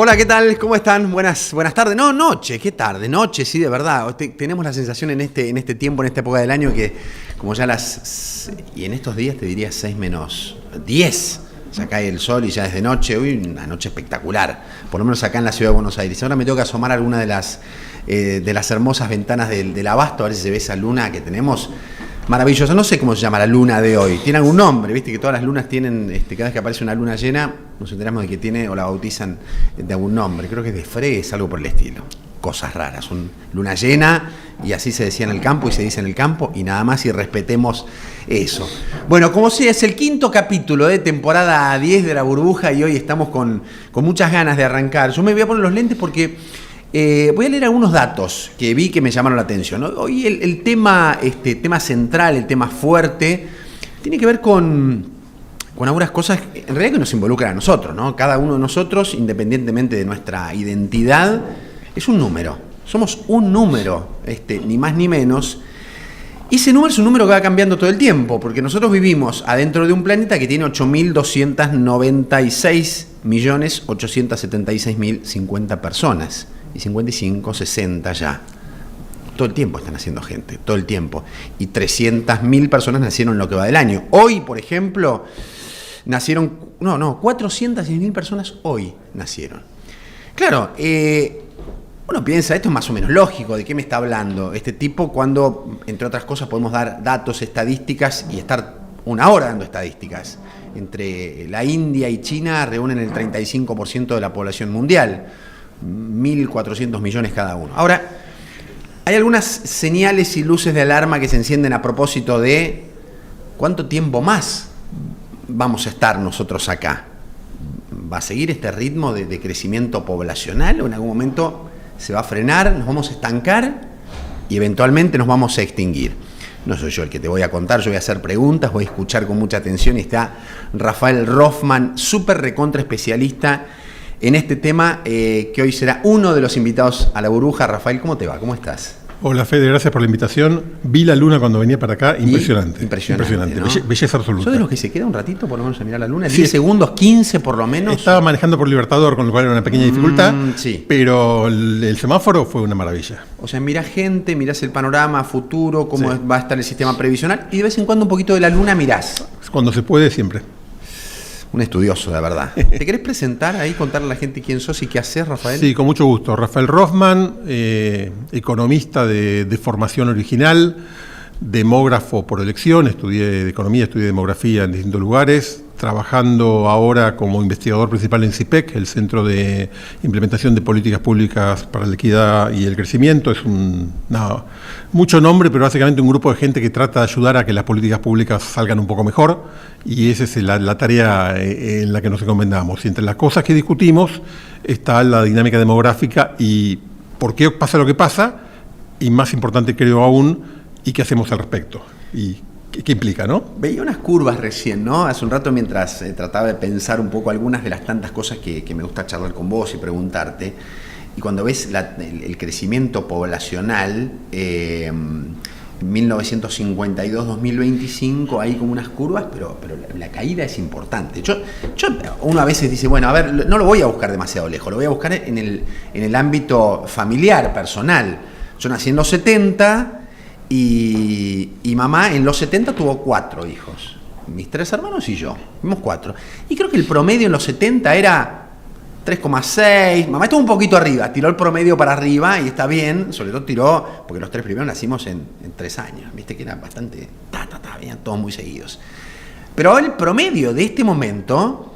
Hola, ¿qué tal? ¿Cómo están? Buenas tardes. No, noche, ¿qué tarde? Noche, sí, de verdad. Tenemos la sensación en este tiempo, en esta época del año, que como ya y en estos días te diría 6 menos 10, ya cae el sol y ya es de noche. Hoy una noche espectacular, por lo menos acá en la ciudad de Buenos Aires. Ahora me tengo que asomar a alguna de las hermosas ventanas del Abasto, a ver si se ve esa luna que tenemos. Maravillosa, no sé cómo se llama la luna de hoy, tiene algún nombre, viste que todas las lunas tienen, cada vez que aparece una luna llena, nos enteramos de que tiene o la bautizan de algún nombre, creo que es de Fres, algo por el estilo, cosas raras, luna llena, y así se decía en el campo y se dice en el campo, y nada más, y respetemos eso. Bueno, como sea, es el quinto capítulo de temporada 10 de La Burbuja, y hoy estamos con muchas ganas de arrancar. Yo me voy a poner los lentes porque voy a leer algunos datos que vi que me llamaron la atención. Hoy el tema central, el tema fuerte, tiene que ver con algunas cosas en realidad que nos involucran a nosotros, ¿no? Cada uno de nosotros, independientemente de nuestra identidad, es un número. Somos un número, ni más ni menos. Y ese número es un número que va cambiando todo el tiempo, porque nosotros vivimos adentro de un planeta que tiene 8.296.876.050 personas. Y 55, 60 ya. Todo el tiempo están haciendo gente, todo el tiempo. Y 300.000 personas nacieron en lo que va del año. Hoy, por ejemplo, nacieron... 406.000 personas hoy nacieron. Claro, uno piensa, esto es más o menos lógico, ¿de qué me está hablando este tipo cuando, entre otras cosas, podemos dar datos, estadísticas y estar una hora dando estadísticas? Entre la India y China reúnen el 35% de la población mundial. 1.400 millones cada uno. Ahora, hay algunas señales y luces de alarma que se encienden a propósito de cuánto tiempo más vamos a estar nosotros acá. ¿Va a seguir este ritmo de crecimiento poblacional o en algún momento se va a frenar, nos vamos a estancar y eventualmente nos vamos a extinguir? No soy yo el que te voy a contar, yo voy a hacer preguntas, voy a escuchar con mucha atención y está Rafael Roffman, súper recontra especialista en este tema, que hoy será uno de los invitados a La Burbuja. Rafael, ¿cómo te va? ¿Cómo estás? Hola Fede, gracias por la invitación. Vi la luna cuando venía para acá, impresionante. Impresionante, ¿no? Belleza absoluta. ¿Sos de los que se queda un ratito por lo menos a mirar la luna? Sí. 10 segundos, 15 por lo menos. Estaba manejando por Libertador, con lo cual era una pequeña dificultad, sí. Pero el semáforo fue una maravilla. O sea, mirás gente, mirás el panorama futuro, cómo va a estar el sistema previsional, y de vez en cuando un poquito de la luna mirás. Cuando se puede, siempre. Un estudioso, de verdad. ¿Te querés presentar ahí, contarle a la gente quién sos y qué haces, Rafael? Sí, con mucho gusto. Rafael Roffman, economista de formación original, demógrafo por elección, estudié economía, estudié demografía en distintos lugares, trabajando ahora como investigador principal en CIPEC, el Centro de Implementación de Políticas Públicas para la Equidad y el Crecimiento. Es mucho nombre, pero básicamente un grupo de gente que trata de ayudar a que las políticas públicas salgan un poco mejor, y esa es la tarea en la que nos encomendamos. Y entre las cosas que discutimos está la dinámica demográfica y por qué pasa lo que pasa, y más importante creo aún, y qué hacemos al respecto. Y ¿qué implica, no? Veía unas curvas recién, ¿no? Hace un rato mientras trataba de pensar un poco algunas de las tantas cosas que me gusta charlar con vos y preguntarte. Y cuando ves el crecimiento poblacional, 1952-2025, hay como unas curvas, pero la caída es importante. Uno a veces dice, bueno, a ver, no lo voy a buscar demasiado lejos, lo voy a buscar en el ámbito familiar, personal. Yo nací en los 70... Y mamá en los 70 tuvo 4 hijos. Mis 3 hermanos y yo. Tuvimos 4. Y creo que el promedio en los 70 era 3,6. Mamá estuvo un poquito arriba. Tiró el promedio para arriba y está bien. Sobre todo tiró, porque los 3 primeros nacimos en 3 años. Viste que era bastante... venían todos muy seguidos. Pero ahora el promedio de este momento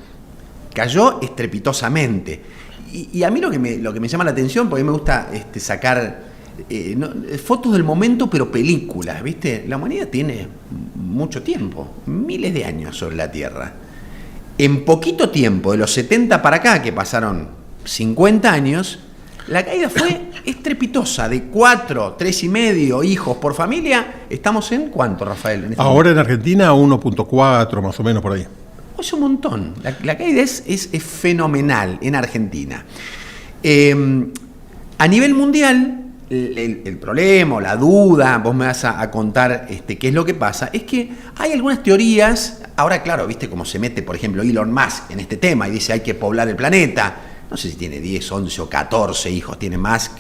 cayó estrepitosamente. Y a mí lo que me llama la atención, porque a mí me gusta sacar... fotos del momento, pero películas, ¿viste? La humanidad tiene mucho tiempo, miles de años sobre la Tierra. En poquito tiempo, de los 70 para acá, que pasaron 50 años, la caída fue estrepitosa. De 4, 3,5 hijos por familia, ¿estamos en cuánto, Rafael? Ahora en Argentina 1,4 más o menos por ahí. Es un montón. La caída es fenomenal en Argentina. A nivel mundial, el problema o la duda, vos me vas a contar qué es lo que pasa, es que hay algunas teorías. Ahora, claro, viste cómo se mete, por ejemplo, Elon Musk en este tema y dice hay que poblar el planeta. no sé si tiene 10, 11 o 14 hijos, tiene Musk,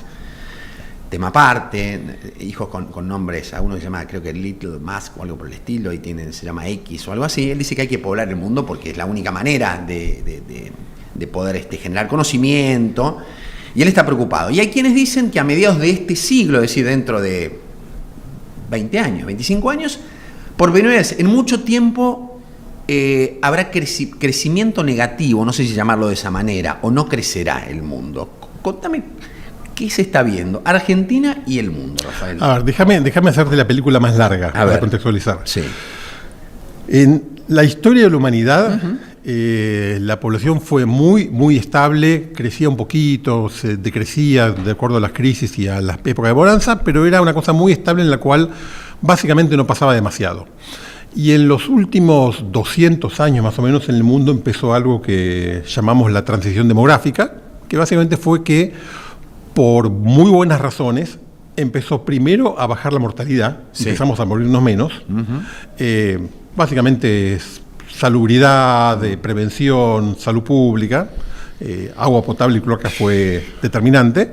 tema aparte, hijos con nombres, a uno se llama, creo que Little Musk o algo por el estilo, y se llama X o algo así. Él dice que hay que poblar el mundo porque es la única manera de poder generar conocimiento, y él está preocupado. Y hay quienes dicen que a mediados de este siglo, es decir, dentro de 20 años, 25 años, por primera vez en mucho tiempo habrá crecimiento negativo, no sé si llamarlo de esa manera, o no crecerá el mundo. Contame, ¿qué se está viendo? Argentina y el mundo, Rafael. A ver, déjame hacerte la película más larga para contextualizar. Sí. En la historia de la humanidad, la población fue muy, muy estable, crecía un poquito, se decrecía de acuerdo a las crisis y a las épocas de bonanza, pero era una cosa muy estable en la cual básicamente no pasaba demasiado. Y en los últimos 200 años más o menos en el mundo empezó algo que llamamos la transición demográfica, que básicamente fue que por muy buenas razones empezó primero a bajar la mortalidad, empezamos a morirnos menos, básicamente es salubridad, prevención, salud pública, agua potable y cloacas fue determinante,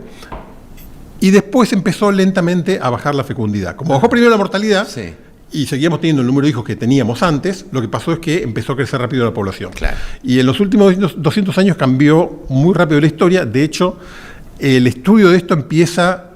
y después empezó lentamente a bajar la fecundidad. Como bajó primero la mortalidad, y seguíamos teniendo el número de hijos que teníamos antes, lo que pasó es que empezó a crecer rápido la población. Claro. Y en los últimos 200 años cambió muy rápido la historia. De hecho, el estudio de esto empieza,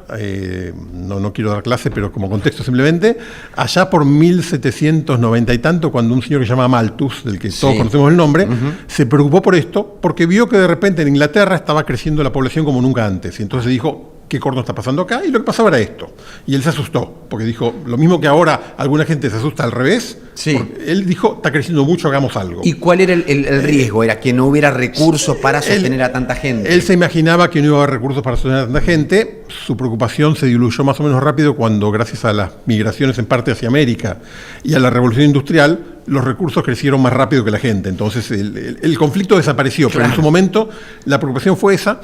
no quiero dar clase, pero como contexto simplemente, allá por 1790 y tanto, cuando un señor que se llama Malthus, del que todos conocemos el nombre, se preocupó por esto, porque vio que de repente en Inglaterra estaba creciendo la población como nunca antes. Y entonces dijo, ¿qué corno está pasando acá? Y lo que pasaba era esto. Y él se asustó, porque dijo, lo mismo que ahora alguna gente se asusta al revés, él dijo, está creciendo mucho, hagamos algo. ¿Y cuál era el riesgo? ¿Era que no hubiera recursos para sostener a tanta gente? Él se imaginaba que no iba a haber recursos para sostener a tanta gente. Su preocupación se diluyó más o menos rápido cuando, gracias a las migraciones en parte hacia América y a la revolución industrial, los recursos crecieron más rápido que la gente. Entonces el conflicto desapareció, pero en su momento la preocupación fue esa.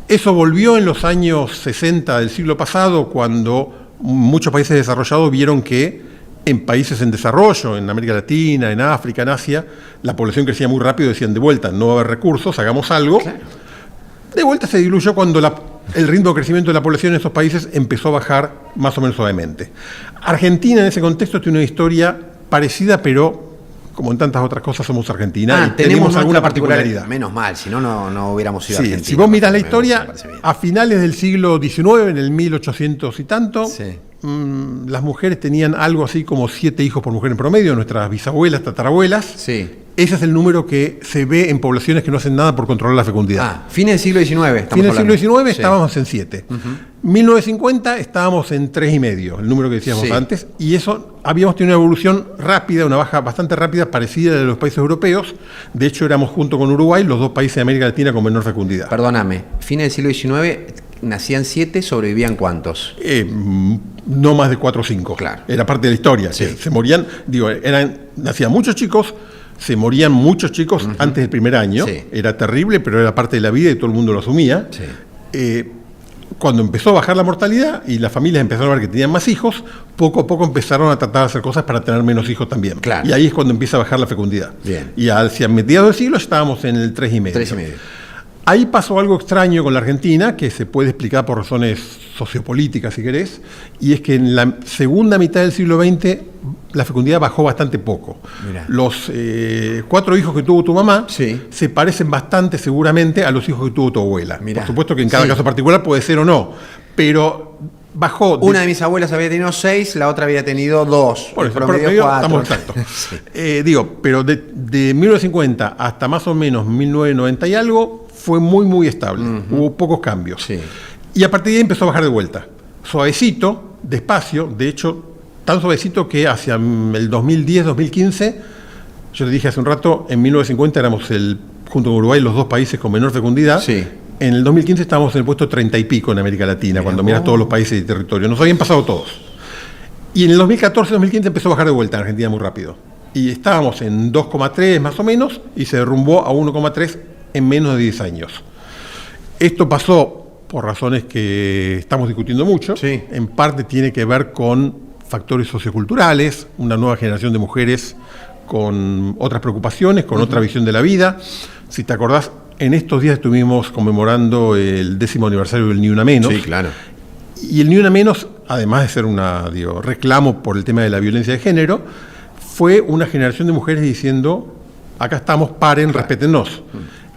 Eso volvió en los años 60 del siglo pasado, cuando muchos países desarrollados vieron que en países en desarrollo, en América Latina, en África, en Asia, la población crecía muy rápido, decían, de vuelta, no va a haber recursos, hagamos algo. Claro. De vuelta se diluyó cuando el ritmo de crecimiento de la población en esos países empezó a bajar más o menos suavemente. Argentina en ese contexto tiene una historia parecida, pero como en tantas otras cosas somos Argentina y tenemos alguna particularidad. Menos mal, si no, no hubiéramos sido Argentina. Si vos mirás la historia, a finales del siglo XIX, en el 1800 y tanto, las mujeres tenían algo así como 7 hijos por mujer en promedio, nuestras bisabuelas, tatarabuelas. Ese es el número que se ve en poblaciones que no hacen nada por controlar la fecundidad. Fines del siglo XIX. Fines del siglo XIX estábamos en 7. 1950 estábamos en 3,5, el número que decíamos antes, y eso habíamos tenido una evolución rápida, una baja bastante rápida, parecida a la de los países europeos. De hecho, éramos junto con Uruguay los dos países de América Latina con menor fecundidad. Perdóname, fines del siglo XIX nacían 7, ¿sobrevivían cuántos? No más de 4 o 5. Claro. Era parte de la historia. Se morían, nacían muchos chicos, se morían muchos chicos antes del primer año. Era terrible, pero era parte de la vida y todo el mundo lo asumía. Cuando empezó a bajar la mortalidad y las familias empezaron a ver que tenían más hijos, poco a poco empezaron a tratar de hacer cosas para tener menos hijos también. Claro. Y ahí es cuando empieza a bajar la fecundidad. Bien. Y hacia mediados del siglo estábamos en el 3,5. 3,5. Ahí pasó algo extraño con la Argentina, que se puede explicar por razones sociopolíticas, si querés, y es que en la segunda mitad del siglo XX la fecundidad bajó bastante poco. Mirá. Los 4 hijos que tuvo tu mamá se parecen bastante seguramente a los hijos que tuvo tu abuela. Mirá. Por supuesto que en cada caso particular puede ser o no, pero bajó. Una de mis abuelas había tenido 6, la otra había tenido 2. Por eso, promedio 4. Estamos exactos. Pero de 1950 hasta más o menos 1990 y algo, fue muy, muy estable. Hubo pocos cambios. Y a partir de ahí empezó a bajar de vuelta. Suavecito, despacio, de hecho, tan suavecito que hacia el 2010, 2015, yo te dije hace un rato, en 1950 éramos, junto con Uruguay, los dos países con menor fecundidad. En el 2015 estábamos en el puesto 30 y pico en América Latina, cuando miras todos los países y territorios. Nos habían pasado todos. Y en el 2014, 2015 empezó a bajar de vuelta en Argentina muy rápido. Y estábamos en 2,3 más o menos, y se derrumbó a 1,3 en menos de 10 años. Esto pasó por razones que estamos discutiendo mucho. En parte tiene que ver con factores socioculturales, una nueva generación de mujeres con otras preocupaciones, con otra visión de la vida. Si te acordás, En estos días estuvimos conmemorando el 10º aniversario del Ni Una Menos. Sí, claro. Y el Ni Una Menos, además de ser un reclamo por el tema de la violencia de género, fue una generación de mujeres diciendo, acá estamos, paren, respétennos.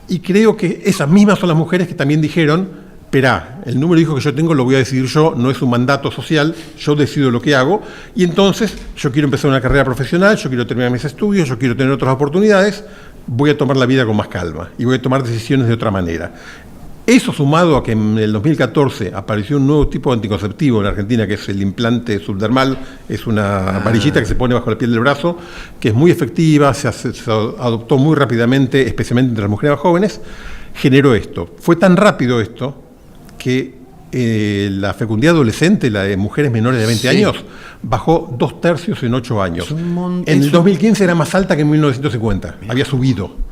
Y creo que esas mismas son las mujeres que también dijeron, esperá, el número de hijos que yo tengo lo voy a decidir yo, no es un mandato social, yo decido lo que hago, y entonces yo quiero empezar una carrera profesional, yo quiero terminar mis estudios, yo quiero tener otras oportunidades, voy a tomar la vida con más calma y voy a tomar decisiones de otra manera. Eso sumado a que en el 2014 apareció un nuevo tipo de anticonceptivo en Argentina, que es el implante subdermal, es una varillita que se pone bajo la piel del brazo, que es muy efectiva, se adoptó muy rápidamente, especialmente entre las mujeres más jóvenes, generó esto. Fue tan rápido esto que la fecundidad adolescente, la de mujeres menores de 20 años, bajó 2/3 en 8 años. En el 2015 era más alta que en 1950, había subido.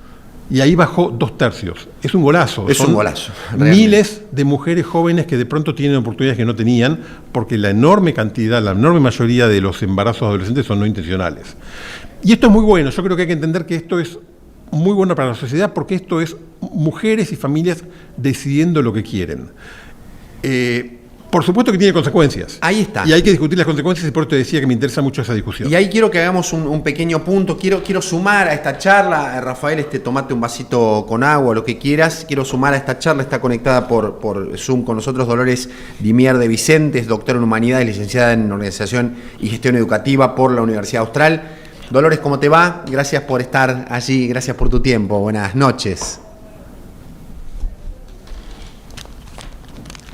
Y ahí bajó 2/3. Es un golazo. Es un golazo. Realmente. Miles de mujeres jóvenes que de pronto tienen oportunidades que no tenían, porque la enorme cantidad, la enorme mayoría de los embarazos adolescentes son no intencionales. Y esto es muy bueno. Yo creo que hay que entender que esto es muy bueno para la sociedad, porque esto es mujeres y familias decidiendo lo que quieren. Por supuesto que tiene consecuencias. Ahí está. Y hay que discutir las consecuencias, y por eso te decía que me interesa mucho esa discusión. Y ahí quiero que hagamos un pequeño punto. Quiero sumar a esta charla. Rafael, tomate un vasito con agua, lo que quieras. Quiero sumar a esta charla. Está conectada por Zoom con nosotros Dolores Dimier de Vicentes, doctora en Humanidades, licenciada en Organización y Gestión Educativa por la Universidad Austral. Dolores, ¿cómo te va? Gracias por estar allí, gracias por tu tiempo. Buenas noches.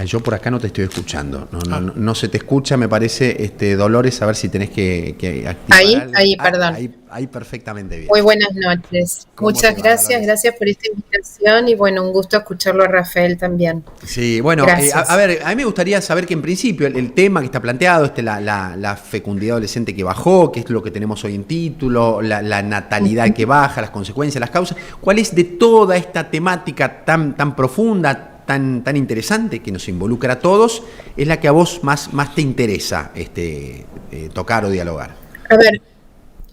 Yo por acá no te estoy escuchando, no se te escucha, me parece, Dolores, a ver si tenés que activar. Ahí, perdón. Ahí perfectamente bien. Muy buenas noches. Muchas gracias por esta invitación y bueno, un gusto escucharlo a Rafael también. Sí, bueno, a ver, a mí me gustaría saber que en principio el tema que está planteado, la fecundidad adolescente que bajó, que es lo que tenemos hoy en título, la natalidad que baja, las consecuencias, las causas, ¿cuál es de toda esta temática tan profunda, tan interesante, que nos involucra a todos, es la que a vos más te interesa tocar o dialogar? A ver,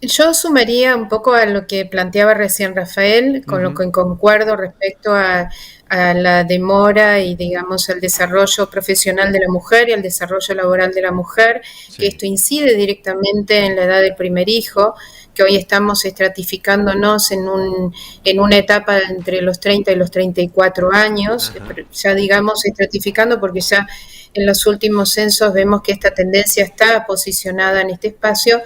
yo sumaría un poco a lo que planteaba recién Rafael, con lo que concuerdo respecto a la demora y, digamos, al desarrollo profesional de la mujer y al desarrollo laboral de la mujer, que esto incide directamente en la edad del primer hijo, que hoy estamos estratificándonos en una etapa entre los 30 y los 34 años, ya digamos estratificando porque ya en los últimos censos vemos que esta tendencia está posicionada en este espacio.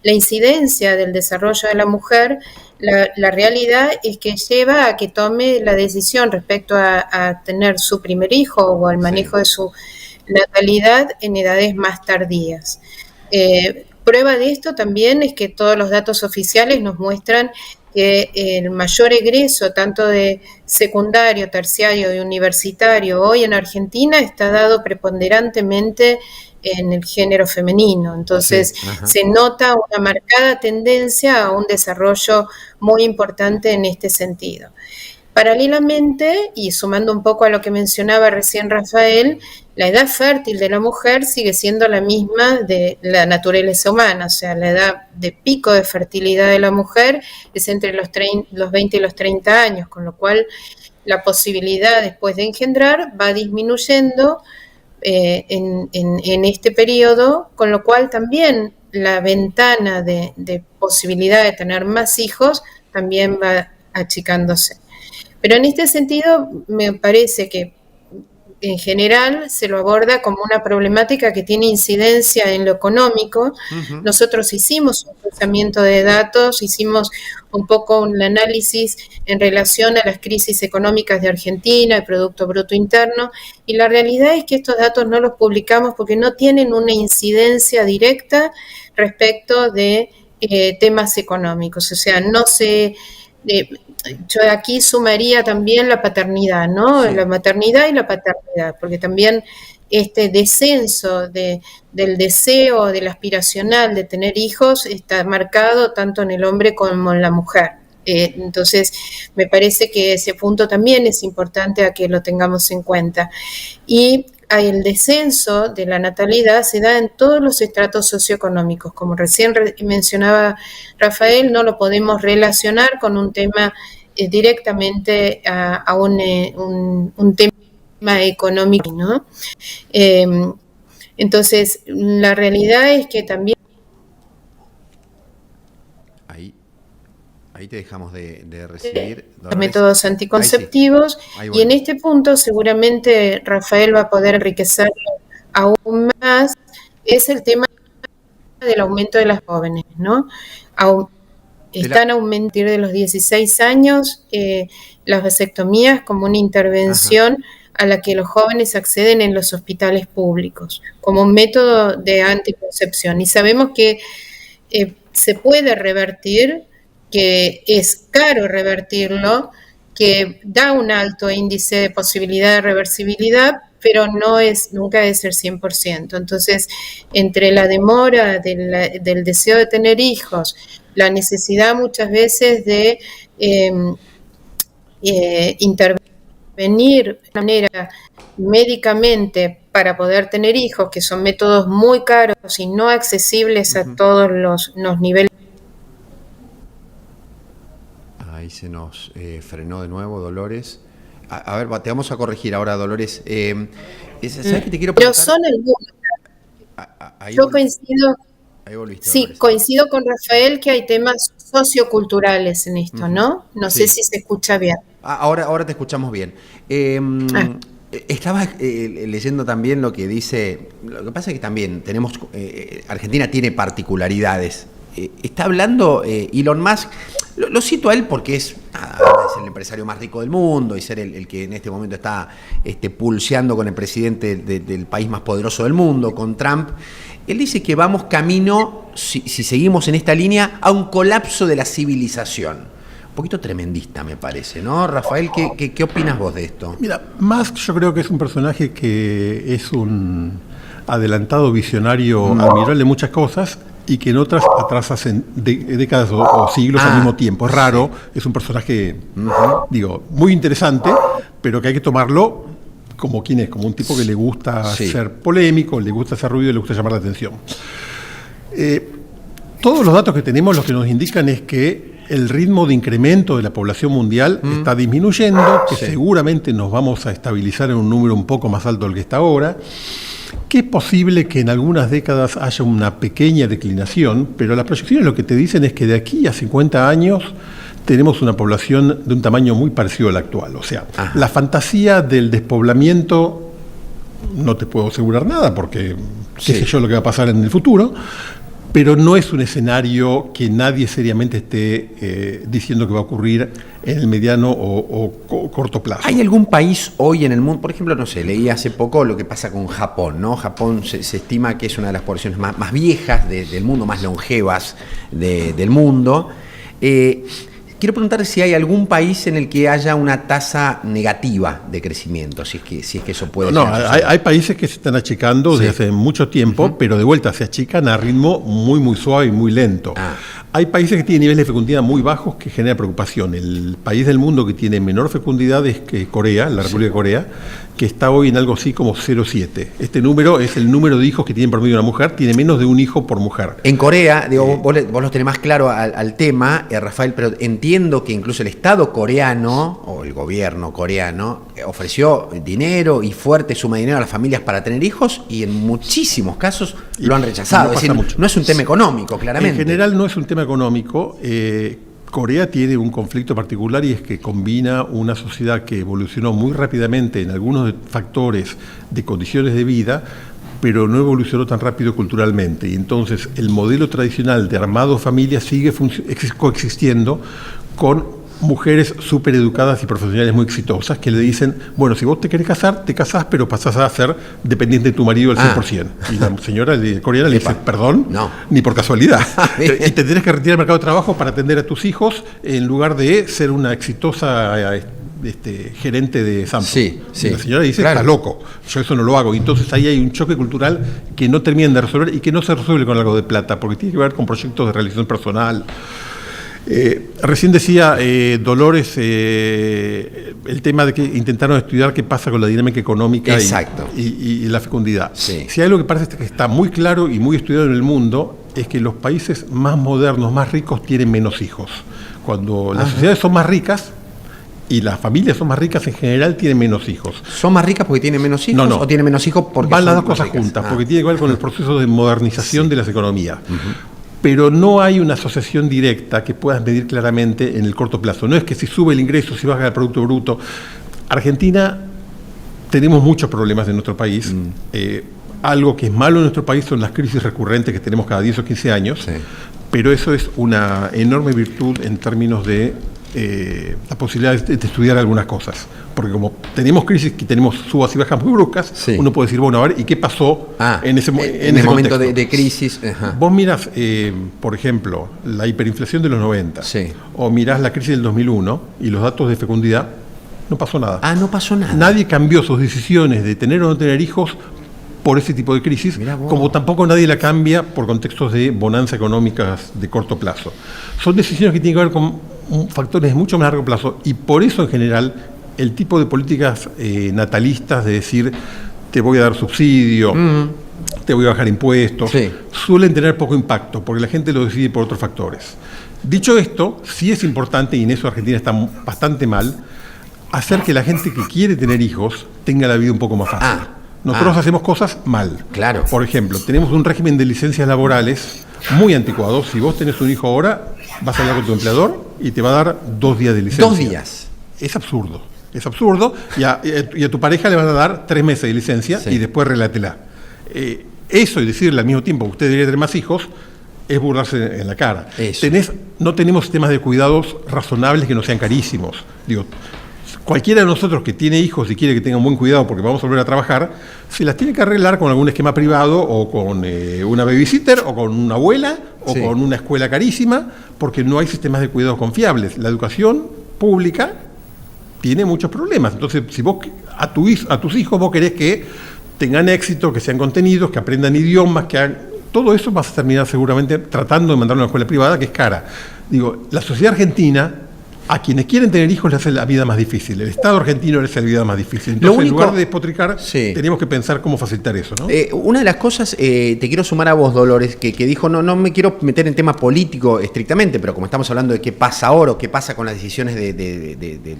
La incidencia del desarrollo de la mujer, la realidad es que lleva a que tome la decisión respecto a tener su primer hijo o al manejo de su natalidad en edades más tardías. Prueba de esto también es que todos los datos oficiales nos muestran que el mayor egreso, tanto de secundario, terciario y universitario, hoy en Argentina está dado preponderantemente en el género femenino. Entonces, se nota una marcada tendencia a un desarrollo muy importante en este sentido. Paralelamente, y sumando un poco a lo que mencionaba recién Rafael, la edad fértil de la mujer sigue siendo la misma de la naturaleza humana, o sea, la edad de pico de fertilidad de la mujer es entre los 20 y los 30 años, con lo cual la posibilidad después de engendrar va disminuyendo en este periodo, con lo cual también la ventana de posibilidad de tener más hijos también va achicándose. Pero en este sentido me parece que en general se lo aborda como una problemática que tiene incidencia en lo económico. Nosotros hicimos un cruzamiento de datos, hicimos un poco un análisis en relación a las crisis económicas de Argentina, el Producto Bruto Interno, y la realidad es que estos datos no los publicamos porque no tienen una incidencia directa respecto de temas económicos, o sea, no se... yo aquí sumaría también la paternidad, ¿no? Sí. La maternidad y la paternidad, porque también este descenso del deseo, del aspiracional de tener hijos está marcado tanto en el hombre como en la mujer. Entonces, me parece que ese punto también es importante a que lo tengamos en cuenta. Y el descenso de la natalidad se da en todos los estratos socioeconómicos. Como recién mencionaba Rafael, no lo podemos relacionar con un tema directamente a un tema económico, ¿no? Entonces, la realidad es que también... Ahí te dejamos de recibir. Los métodos anticonceptivos, sí. Y en este punto seguramente Rafael va a poder enriquecer aún más, es el tema del aumento de las jóvenes, ¿no? Están aumentando de los 16 años las vasectomías como una intervención a la que los jóvenes acceden en los hospitales públicos, como un método de anticoncepción. Y sabemos que se puede revertir, que es caro revertirlo, que da un alto índice de posibilidad de reversibilidad, pero nunca es el 100%. Entonces, entre la demora del deseo de tener hijos, la necesidad muchas veces de intervenir de manera médicamente para poder tener hijos, que son métodos muy caros y no accesibles a todos los niveles. Ahí se nos frenó de nuevo, Dolores. A ver, te vamos a corregir ahora, Dolores. ¿Sabes qué te quiero preguntar? Pero son algunos. Yo coincido. Ahí volviste, sí, Dolores. Coincido con Rafael que hay temas socioculturales en esto, ¿no? No sé si se escucha bien. Ahora te escuchamos bien. Estaba leyendo también lo que dice. Lo que pasa es que también tenemos. Argentina tiene particularidades. Está hablando Elon Musk. Lo cito a él porque es el empresario más rico del mundo y ser el que en este momento está pulseando con el presidente del país más poderoso del mundo, con Trump. Él dice que vamos camino, si seguimos en esta línea, a un colapso de la civilización. Un poquito tremendista, me parece, ¿no? Rafael, ¿qué opinas vos de esto? Mira, Musk yo creo que es un personaje que es un adelantado visionario admirable de muchas cosas, y que en otras atrasas en décadas o siglos al mismo tiempo. Es raro, es un personaje, muy interesante, pero que hay que tomarlo como quien es, como un tipo que le gusta ser polémico, le gusta hacer ruido y le gusta llamar la atención. Todos los datos que tenemos lo que nos indican es que el ritmo de incremento de la población mundial está disminuyendo, que seguramente nos vamos a estabilizar en un número un poco más alto del que está ahora, que es posible que en algunas décadas haya una pequeña declinación, pero las proyecciones lo que te dicen es que de aquí a 50 años tenemos una población de un tamaño muy parecido al actual. O sea, la fantasía del despoblamiento no te puedo asegurar nada porque qué sé yo lo que va a pasar en el futuro, pero no es un escenario que nadie seriamente esté diciendo que va a ocurrir en el mediano o corto plazo. ¿Hay algún país hoy en el mundo, por ejemplo, no sé, leí hace poco lo que pasa con Japón, ¿no? Japón se estima que es una de las poblaciones más viejas del mundo, más longevas del mundo. Quiero preguntar si hay algún país en el que haya una tasa negativa de crecimiento, si es que eso puede ser. No, hay países que se están achicando desde hace mucho tiempo, pero de vuelta se achican a ritmo muy, muy suave y muy lento. Hay países que tienen niveles de fecundidad muy bajos que generan preocupación. El país del mundo que tiene menor fecundidad es Corea, la República de Corea, que está hoy en algo así como 0,7. Este número es el número de hijos que tiene promedio una mujer, tiene menos de un hijo por mujer. En Corea, vos lo tenés más claro al tema, Rafael, pero entiendo que incluso el Estado coreano, o el gobierno coreano, ofreció dinero y fuerte suma de dinero a las familias para tener hijos y en muchísimos casos lo han rechazado. Es decir, no es un tema económico, claramente. En general no es un tema económico. Corea tiene un conflicto particular y es que combina una sociedad que evolucionó muy rápidamente en algunos factores de condiciones de vida, pero no evolucionó tan rápido culturalmente. Y entonces el modelo tradicional de armado familia sigue coexistiendo con mujeres súper educadas y profesionales muy exitosas que le dicen, bueno, si vos te querés casar, te casás, pero pasás a ser dependiente de tu marido al 100%. Y la señora coreana le dice, perdón, ni por casualidad. Y te tenés que retirar del mercado de trabajo para atender a tus hijos en lugar de ser una exitosa gerente de Samsung. Y la señora dice, estás loco, yo eso no lo hago. Y entonces ahí hay un choque cultural que no terminan de resolver y que no se resuelve con algo de plata, porque tiene que ver con proyectos de realización personal. Recién decía Dolores el tema de que intentaron estudiar qué pasa con la dinámica económica y la fecundidad. Si hay algo que parece que está muy claro y muy estudiado en el mundo es que los países más modernos, más ricos, tienen menos hijos. Cuando las sociedades son más ricas, y las familias son más ricas en general tienen menos hijos. ¿Son más ricas porque tienen menos hijos? No. ¿O tienen menos hijos porque van las son dos cosas más ricas? juntas, porque tiene que ver con el proceso de modernización de las economías. Pero no hay una asociación directa que puedas medir claramente en el corto plazo. No es que si sube el ingreso, si baja el Producto Bruto. Argentina, tenemos muchos problemas en nuestro país. Algo que es malo en nuestro país son las crisis recurrentes que tenemos cada 10 o 15 años. Sí. Pero eso es una enorme virtud en términos de la posibilidad de estudiar algunas cosas. Porque como tenemos crisis, que tenemos subas y bajas muy bruscas, Sí. uno puede decir, bueno, a ver, ¿y qué pasó en ese momento contexto? de crisis? Ajá. Vos mirás, por ejemplo, la hiperinflación de los 90, Sí. o mirás la crisis del 2001 y los datos de fecundidad, no pasó nada. No pasó nada. Nadie cambió sus decisiones de tener o no tener hijos por ese tipo de crisis, Mirá vos. como tampoco nadie la cambia por contextos de bonanza económicas de corto plazo. Son decisiones que tienen que ver con factores de mucho más largo plazo y por eso en general el tipo de políticas natalistas de decir te voy a dar subsidio, te voy a bajar impuestos, Sí. suelen tener poco impacto porque la gente lo decide por otros factores. Dicho esto, sí es importante, y en eso Argentina está bastante mal, hacer que la gente que quiere tener hijos tenga la vida un poco más fácil. Nosotros hacemos cosas mal. Claro. Por ejemplo, tenemos un régimen de licencias laborales muy anticuado. Si vos tenés un hijo ahora, vas a hablar con tu empleador y te va a dar 2 días de licencia. 2 días. Es absurdo. Es absurdo. Y a tu pareja le van a dar 3 meses de licencia Sí. y después relátela. Eso y decirle al mismo tiempo que usted debería tener más hijos es burlarse en la cara. Eso. No tenemos sistemas de cuidados razonables que no sean carísimos. Digo, cualquiera de nosotros que tiene hijos y quiere que tengan buen cuidado porque vamos a volver a trabajar, se las tiene que arreglar con algún esquema privado o con una babysitter o con una abuela o Sí. con una escuela carísima, porque no hay sistemas de cuidados confiables. La educación pública tiene muchos problemas. Entonces, si vos a tus hijos vos querés que tengan éxito, que sean contenidos, que aprendan idiomas, que hagan, todo eso vas a terminar seguramente tratando de mandarlo a una escuela privada que es cara. Digo, la sociedad argentina, a quienes quieren tener hijos les hace la vida más difícil. El Estado argentino les hace la vida más difícil. Entonces, en lugar de despotricar, Sí. tenemos que pensar cómo facilitar eso, ¿no? Una de las cosas, te quiero sumar a vos, Dolores, que dijo, no me quiero meter en tema político estrictamente, pero como estamos hablando de qué pasa ahora o qué pasa con las decisiones de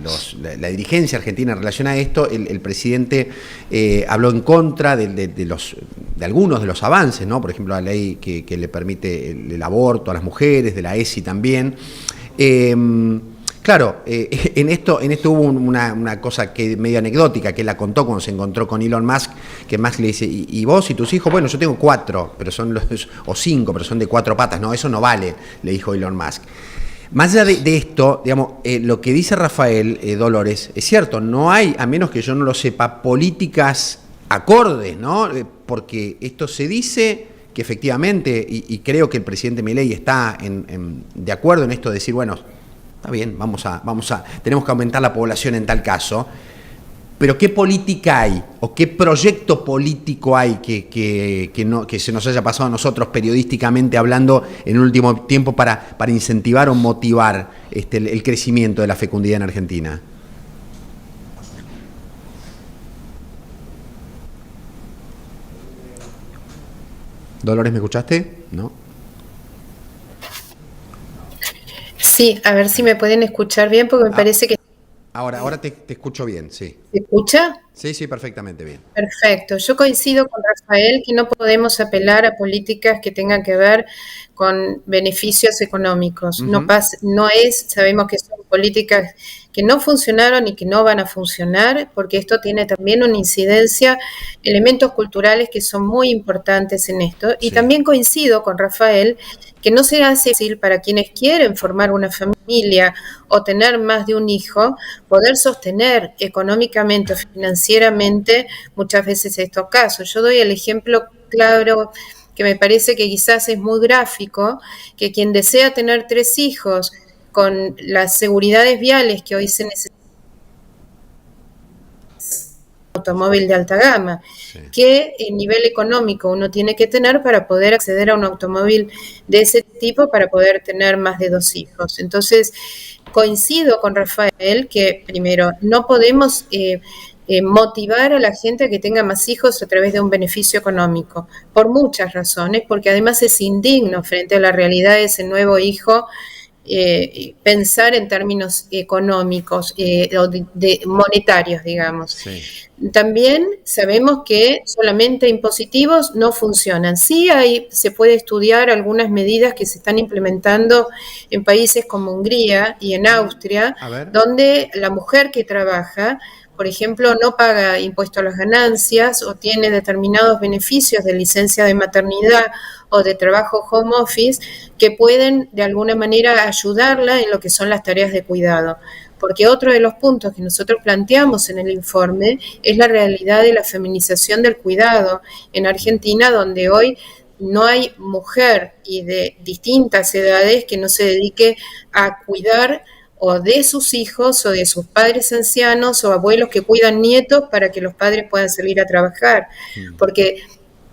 la dirigencia argentina en relación a esto, el presidente habló en contra de algunos de los avances, ¿no? Por ejemplo, la ley que le permite el aborto a las mujeres, de la ESI también. Claro, en esto hubo una cosa que medio anecdótica, que él la contó cuando se encontró con Elon Musk, que Musk le dice, ¿y vos y tus hijos? Bueno, yo tengo 4, o 5, pero son de 4 patas. No, eso no vale, le dijo Elon Musk. Más allá de esto, digamos, lo que dice Rafael Dolores, es cierto, no hay, a menos que yo no lo sepa, políticas acordes, ¿no? Porque esto se dice que efectivamente, y creo que el presidente Milei está de acuerdo en esto de decir, bueno, está bien, tenemos que aumentar la población en tal caso, pero ¿qué política hay o qué proyecto político hay que se nos haya pasado a nosotros periodísticamente hablando en el último tiempo para incentivar o motivar el crecimiento de la fecundidad en Argentina? Dolores, ¿me escuchaste? ¿No? Sí, a ver si me pueden escuchar bien, porque me parece que... Ahora te escucho bien, sí. ¿Se escucha? Sí, perfectamente bien. Perfecto. Yo coincido con Rafael que no podemos apelar a políticas que tengan que ver con beneficios económicos. Uh-huh. Sabemos que son políticas que no funcionaron y que no van a funcionar, porque esto tiene también una incidencia, elementos culturales que son muy importantes en esto. Y también coincido con Rafael que no se hace fácil para quienes quieren formar una familia o tener más de un hijo, poder sostener económicamente o financieramente muchas veces estos casos. Yo doy el ejemplo claro que me parece que quizás es muy gráfico, que quien desea tener 3 hijos con las seguridades viales que hoy se necesitan, automóvil de alta gama, que en nivel económico uno tiene que tener para poder acceder a un automóvil de ese tipo, para poder tener más de 2 hijos. Entonces, coincido con Rafael que, primero, no podemos motivar a la gente a que tenga más hijos a través de un beneficio económico, por muchas razones, porque además es indigno frente a la realidad de ese nuevo hijo pensar en términos económicos o monetarios, digamos. Sí. También sabemos que solamente impositivos no funcionan. Sí se puede estudiar algunas medidas que se están implementando en países como Hungría y en Austria, donde la mujer que trabaja, por ejemplo, no paga impuesto a las ganancias o tiene determinados beneficios de licencia de maternidad o de trabajo home office que pueden de alguna manera ayudarla en lo que son las tareas de cuidado. Porque otro de los puntos que nosotros planteamos en el informe es la realidad de la feminización del cuidado en Argentina, donde hoy no hay mujer y de distintas edades que no se dedique a cuidar o de sus hijos o de sus padres ancianos o abuelos que cuidan nietos para que los padres puedan salir a trabajar. Porque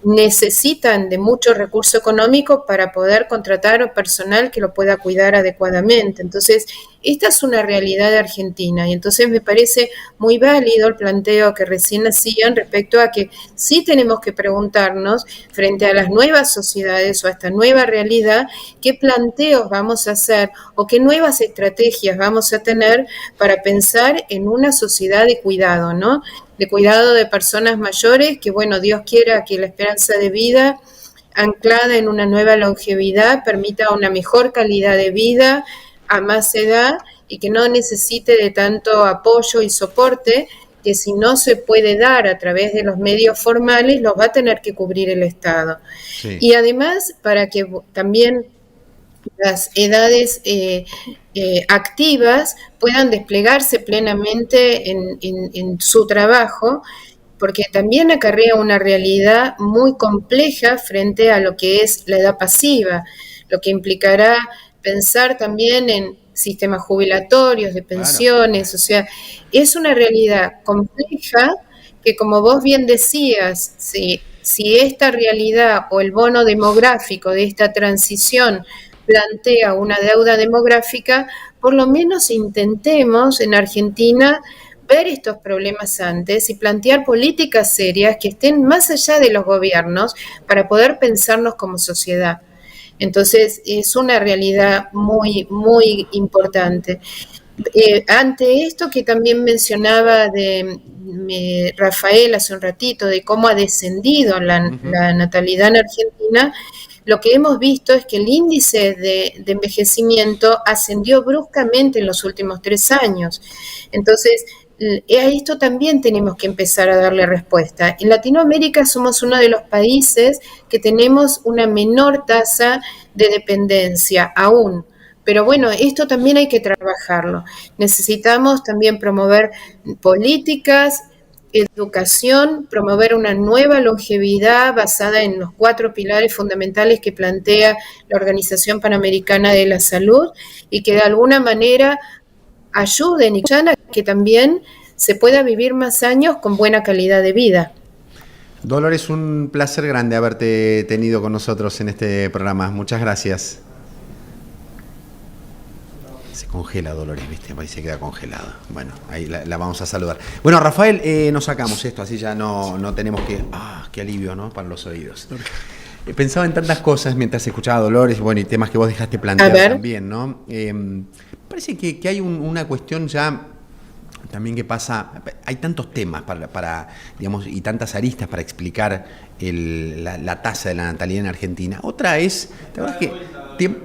necesitan de mucho recurso económico para poder contratar personal que lo pueda cuidar adecuadamente. Entonces, esta es una realidad de Argentina y entonces me parece muy válido el planteo que recién hacían respecto a que sí tenemos que preguntarnos frente a las nuevas sociedades o a esta nueva realidad, qué planteos vamos a hacer o qué nuevas estrategias vamos a tener para pensar en una sociedad de cuidado, ¿no? De cuidado de personas mayores, que bueno, Dios quiera que la esperanza de vida anclada en una nueva longevidad permita una mejor calidad de vida a más edad y que no necesite de tanto apoyo y soporte que si no se puede dar a través de los medios formales, los va a tener que cubrir el Estado. Sí. Y además, para que también las edades activas puedan desplegarse plenamente en su trabajo, porque también acarrea una realidad muy compleja frente a lo que es la edad pasiva, lo que implicará pensar también en sistemas jubilatorios, de pensiones, claro. O sea, es una realidad compleja que, como vos bien decías, si esta realidad o el bono demográfico de esta transición plantea una deuda demográfica, por lo menos intentemos en Argentina ver estos problemas antes y plantear políticas serias que estén más allá de los gobiernos para poder pensarnos como sociedad. Entonces, es una realidad muy, muy importante. Ante esto que también mencionaba de Rafael hace un ratito, de cómo ha descendido la natalidad en Argentina, lo que hemos visto es que el índice de envejecimiento ascendió bruscamente en los últimos 3 años. Entonces, a esto también tenemos que empezar a darle respuesta. En Latinoamérica somos uno de los países que tenemos una menor tasa de dependencia aún. Pero bueno, esto también hay que trabajarlo. Necesitamos también promover políticas, educación, promover una nueva longevidad basada en los 4 pilares fundamentales que plantea la Organización Panamericana de la Salud y que de alguna manera ayuden y a que también se pueda vivir más años con buena calidad de vida. Dolores, un placer grande haberte tenido con nosotros en este programa. Muchas gracias. Se congela Dolores, ¿viste? Ahí se queda congelada. Bueno, ahí la vamos a saludar. Bueno, Rafael, nos sacamos esto, así ya no tenemos que... ¡Ah, qué alivio!, ¿no? Para los oídos. Pensaba en tantas cosas mientras escuchaba a Dolores, bueno, y temas que vos dejaste plantear también, ¿no? Parece que hay una cuestión ya también que pasa, hay tantos temas para digamos, y tantas aristas para explicar la tasa de la natalidad en Argentina. Otra es, ¿te acuerdas que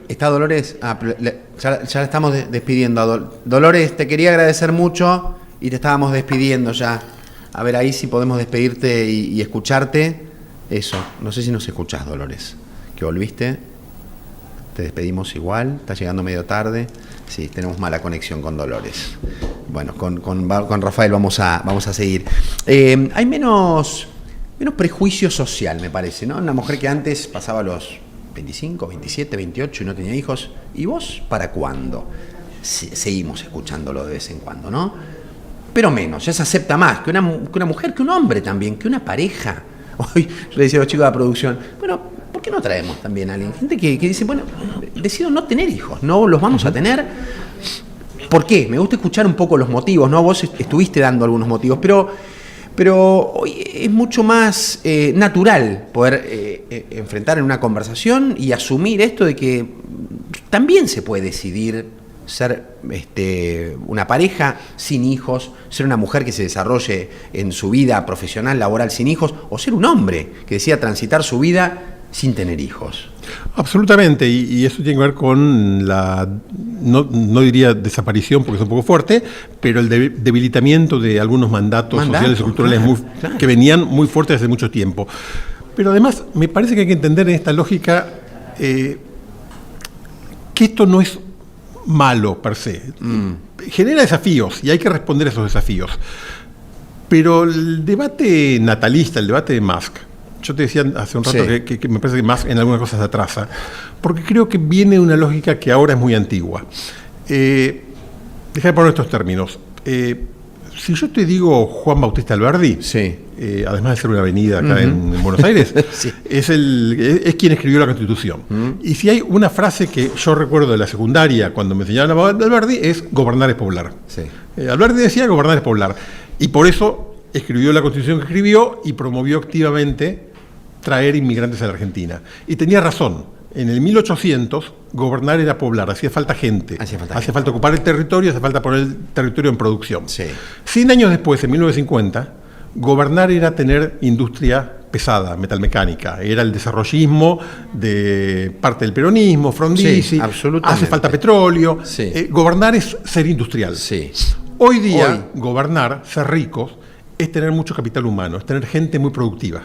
está Dolores? Ya la estamos despidiendo. Dolores, te quería agradecer mucho y te estábamos despidiendo ya. A ver ahí si podemos despedirte y escucharte. Eso, no sé si nos escuchás, Dolores, que volviste. Te despedimos igual, está llegando medio tarde. Sí, tenemos mala conexión con Dolores. Bueno, con Rafael vamos a seguir. Hay menos prejuicio social, me parece, ¿no? Una mujer que antes pasaba los 25, 27, 28 y no tenía hijos. ¿Y vos para cuándo? Seguimos escuchándolo de vez en cuando, ¿no? Pero menos, ya se acepta más que una mujer, que un hombre también, que una pareja. Hoy yo le decía a los chicos de la producción, bueno, ¿por qué no traemos también a alguien? Gente que dice, bueno, decido no tener hijos, no los vamos a tener. ¿Por qué? Me gusta escuchar un poco los motivos, ¿no? Vos estuviste dando algunos motivos, pero hoy es mucho más natural poder enfrentar en una conversación y asumir esto de que también se puede decidir ser una pareja sin hijos, ser una mujer que se desarrolle en su vida profesional, laboral sin hijos, o ser un hombre que decida transitar su vida sin tener hijos. Absolutamente, y eso tiene que ver con la, no diría desaparición porque es un poco fuerte, pero el debilitamiento de algunos mandatos sociales y culturales claro. Que venían muy fuertes desde mucho tiempo. Pero además me parece que hay que entender en esta lógica que esto no es malo per se. Genera desafíos y hay que responder a esos desafíos. Pero el debate natalista, el debate de Musk, yo te decía hace un rato que me parece que Musk en algunas cosas se atrasa, porque creo que viene de una lógica que ahora es muy antigua. Deja de poner estos términos. Si yo te digo Juan Bautista Alberdi, además de ser una avenida acá en Buenos Aires, es quien escribió la Constitución. Y si hay una frase que yo recuerdo de la secundaria, cuando me enseñaban a Alberdi, es gobernar es poblar. Alberdi decía gobernar es poblar. Y por eso escribió la Constitución que escribió y promovió activamente traer inmigrantes a la Argentina. Y tenía razón. En el 1800, gobernar era poblar, hacía falta gente. Hacía falta ocupar el territorio, hacía falta poner el territorio en producción. 100 años después, en 1950, gobernar era tener industria pesada, metalmecánica. Era el desarrollismo de parte del peronismo, Frondizi. Hace falta petróleo. Gobernar es ser industrial. Hoy día, gobernar, ser ricos, es tener mucho capital humano, es tener gente muy productiva.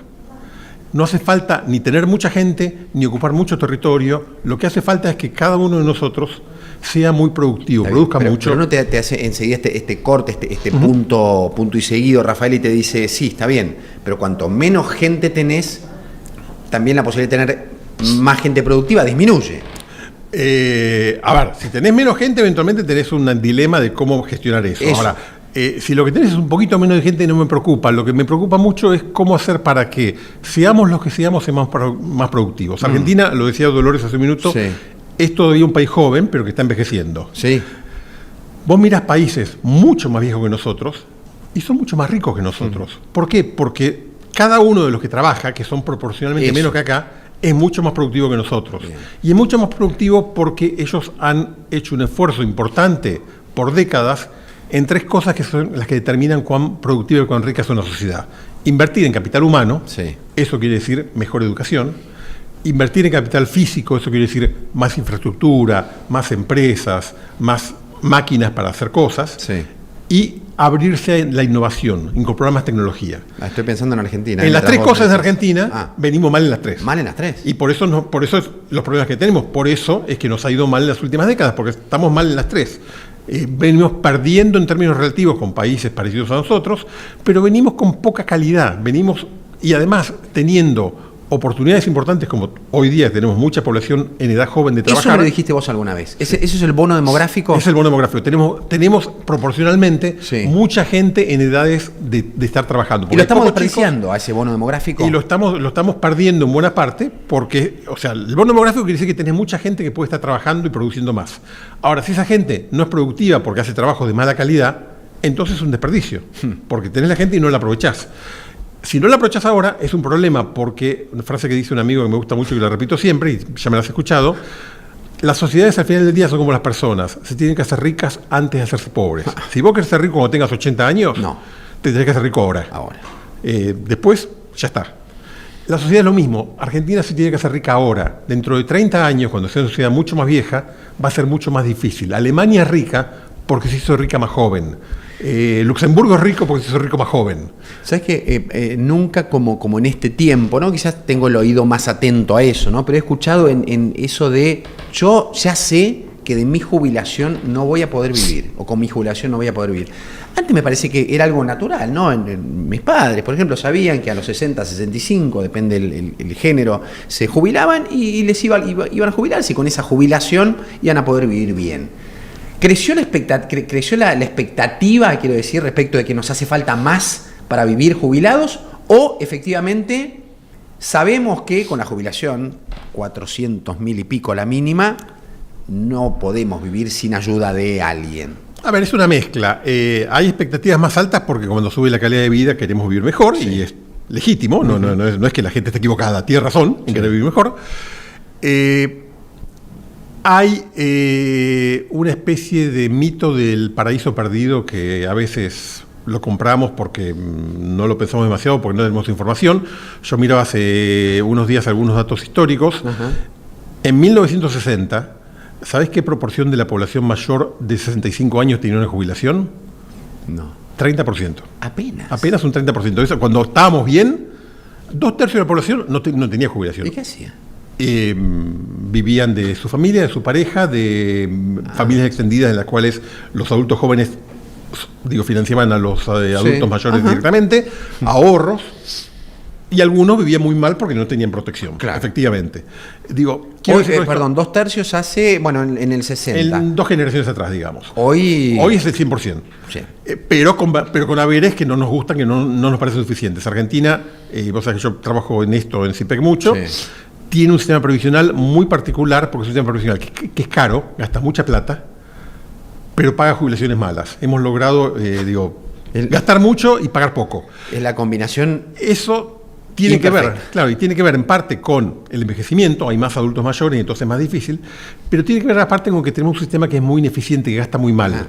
No hace falta ni tener mucha gente, ni ocupar mucho territorio. Lo que hace falta es que cada uno de nosotros sea muy productivo, produzca mucho. Pero no te hace enseguida este corte, este punto y seguido, Rafael, y te dice, sí, está bien, pero cuanto menos gente tenés, también la posibilidad de tener más gente productiva disminuye. A ver, si tenés menos gente, eventualmente tenés un dilema de cómo gestionar eso. Ahora, si lo que tenés es un poquito menos de gente, no me preocupa. Lo que me preocupa mucho es cómo hacer para que seamos los que seamos más productivos. Argentina, lo decía Dolores hace un minuto, es todavía un país joven, pero que está envejeciendo. Vos mirás países mucho más viejos que nosotros y son mucho más ricos que nosotros. ¿Por qué? Porque cada uno de los que trabaja, que son proporcionalmente menos que acá, es mucho más productivo que nosotros. Y es mucho más productivo porque ellos han hecho un esfuerzo importante por décadas en tres cosas que son las que determinan cuán productiva y cuán rica es una sociedad. Invertir en capital humano, eso quiere decir mejor educación. Invertir en capital físico, eso quiere decir más infraestructura, más empresas, más máquinas para hacer cosas. Y abrirse a la innovación, incorporar más tecnología. Estoy pensando en Argentina. En las tres cosas de Argentina venimos mal en las tres. Mal en las tres. Y por eso es los problemas que tenemos. Por eso es que nos ha ido mal en las últimas décadas, porque estamos mal en las tres. Venimos perdiendo en términos relativos con países parecidos a nosotros, pero venimos con poca calidad, y además teniendo oportunidades importantes como hoy día tenemos mucha población en edad joven de trabajar. Eso me lo dijiste vos alguna vez. ¿Eso es el bono demográfico? Es el bono demográfico. Tenemos proporcionalmente mucha gente en edades de estar trabajando. Y lo estamos despreciando a ese bono demográfico. Y lo estamos perdiendo en buena parte porque, el bono demográfico quiere decir que tenés mucha gente que puede estar trabajando y produciendo más. Ahora, si esa gente no es productiva porque hace trabajo de mala calidad, entonces es un desperdicio, porque tenés la gente y no la aprovechás. Si no la aprovechás ahora, es un problema, porque una frase que dice un amigo que me gusta mucho y la repito siempre, y ya me la has escuchado, las sociedades al final del día son como las personas, se tienen que hacer ricas antes de hacerse pobres. Si vos querés ser rico cuando tengas 80 años, te tenés que hacer rico ahora. Después, ya está. La sociedad es lo mismo. Argentina se tiene que hacer rica ahora. Dentro de 30 años, cuando sea una sociedad mucho más vieja, va a ser mucho más difícil. Alemania es rica porque se hizo rica más joven. Luxemburgo es rico porque se hizo rico más joven. ¿Sabes qué? Nunca como en este tiempo, ¿no? Quizás tengo el oído más atento a eso, ¿no? Pero he escuchado en eso de yo ya sé que de mi jubilación no voy a poder vivir, o con mi jubilación no voy a poder vivir. Antes me parece que era algo natural, ¿no? Mis padres, por ejemplo, sabían que a los 60, 65, depende el género, se jubilaban y les iban a jubilarse, y con esa jubilación iban a poder vivir bien. ¿Creció la expectativa, quiero decir, respecto de que nos hace falta más para vivir jubilados? ¿O efectivamente sabemos que con la jubilación, 400.000 y pico la mínima, no podemos vivir sin ayuda de alguien? A ver, es una mezcla. Hay expectativas más altas porque cuando sube la calidad de vida queremos vivir mejor, y es legítimo, no es que la gente esté equivocada, tiene razón en querer vivir mejor. Hay una especie de mito del paraíso perdido que a veces lo compramos porque no lo pensamos demasiado, porque no tenemos información. Yo miraba hace unos días algunos datos históricos. Ajá. En 1960, ¿sabés qué proporción de la población mayor de 65 años tenía una jubilación? No. 30%. Apenas. Apenas un 30%. Eso, cuando estábamos bien, 2/3 de la población no tenía jubilación. ¿Y qué hacía? Vivían de su familia, de su pareja, de familias extendidas en las cuales los adultos jóvenes, financiaban a los adultos mayores directamente, ahorros, y algunos vivían muy mal porque no tenían protección, claro. Efectivamente. Perdón, 2/3 hace, en el 60. En 2 generaciones atrás, digamos. Hoy es el 100%. Sí. Pero con haberes que no nos gustan, que no nos parecen suficientes. Argentina, vos sabés que yo trabajo en esto, en CIPEC mucho, sí. Tiene un sistema previsional muy particular, porque es un sistema previsional que es caro, gasta mucha plata, pero paga jubilaciones malas. Hemos logrado, gastar mucho y pagar poco. Es la combinación. Eso tiene que ver, claro, y tiene que ver en parte con el envejecimiento, hay más adultos mayores y entonces es más difícil, pero tiene que ver aparte con que tenemos un sistema que es muy ineficiente, que gasta muy mal.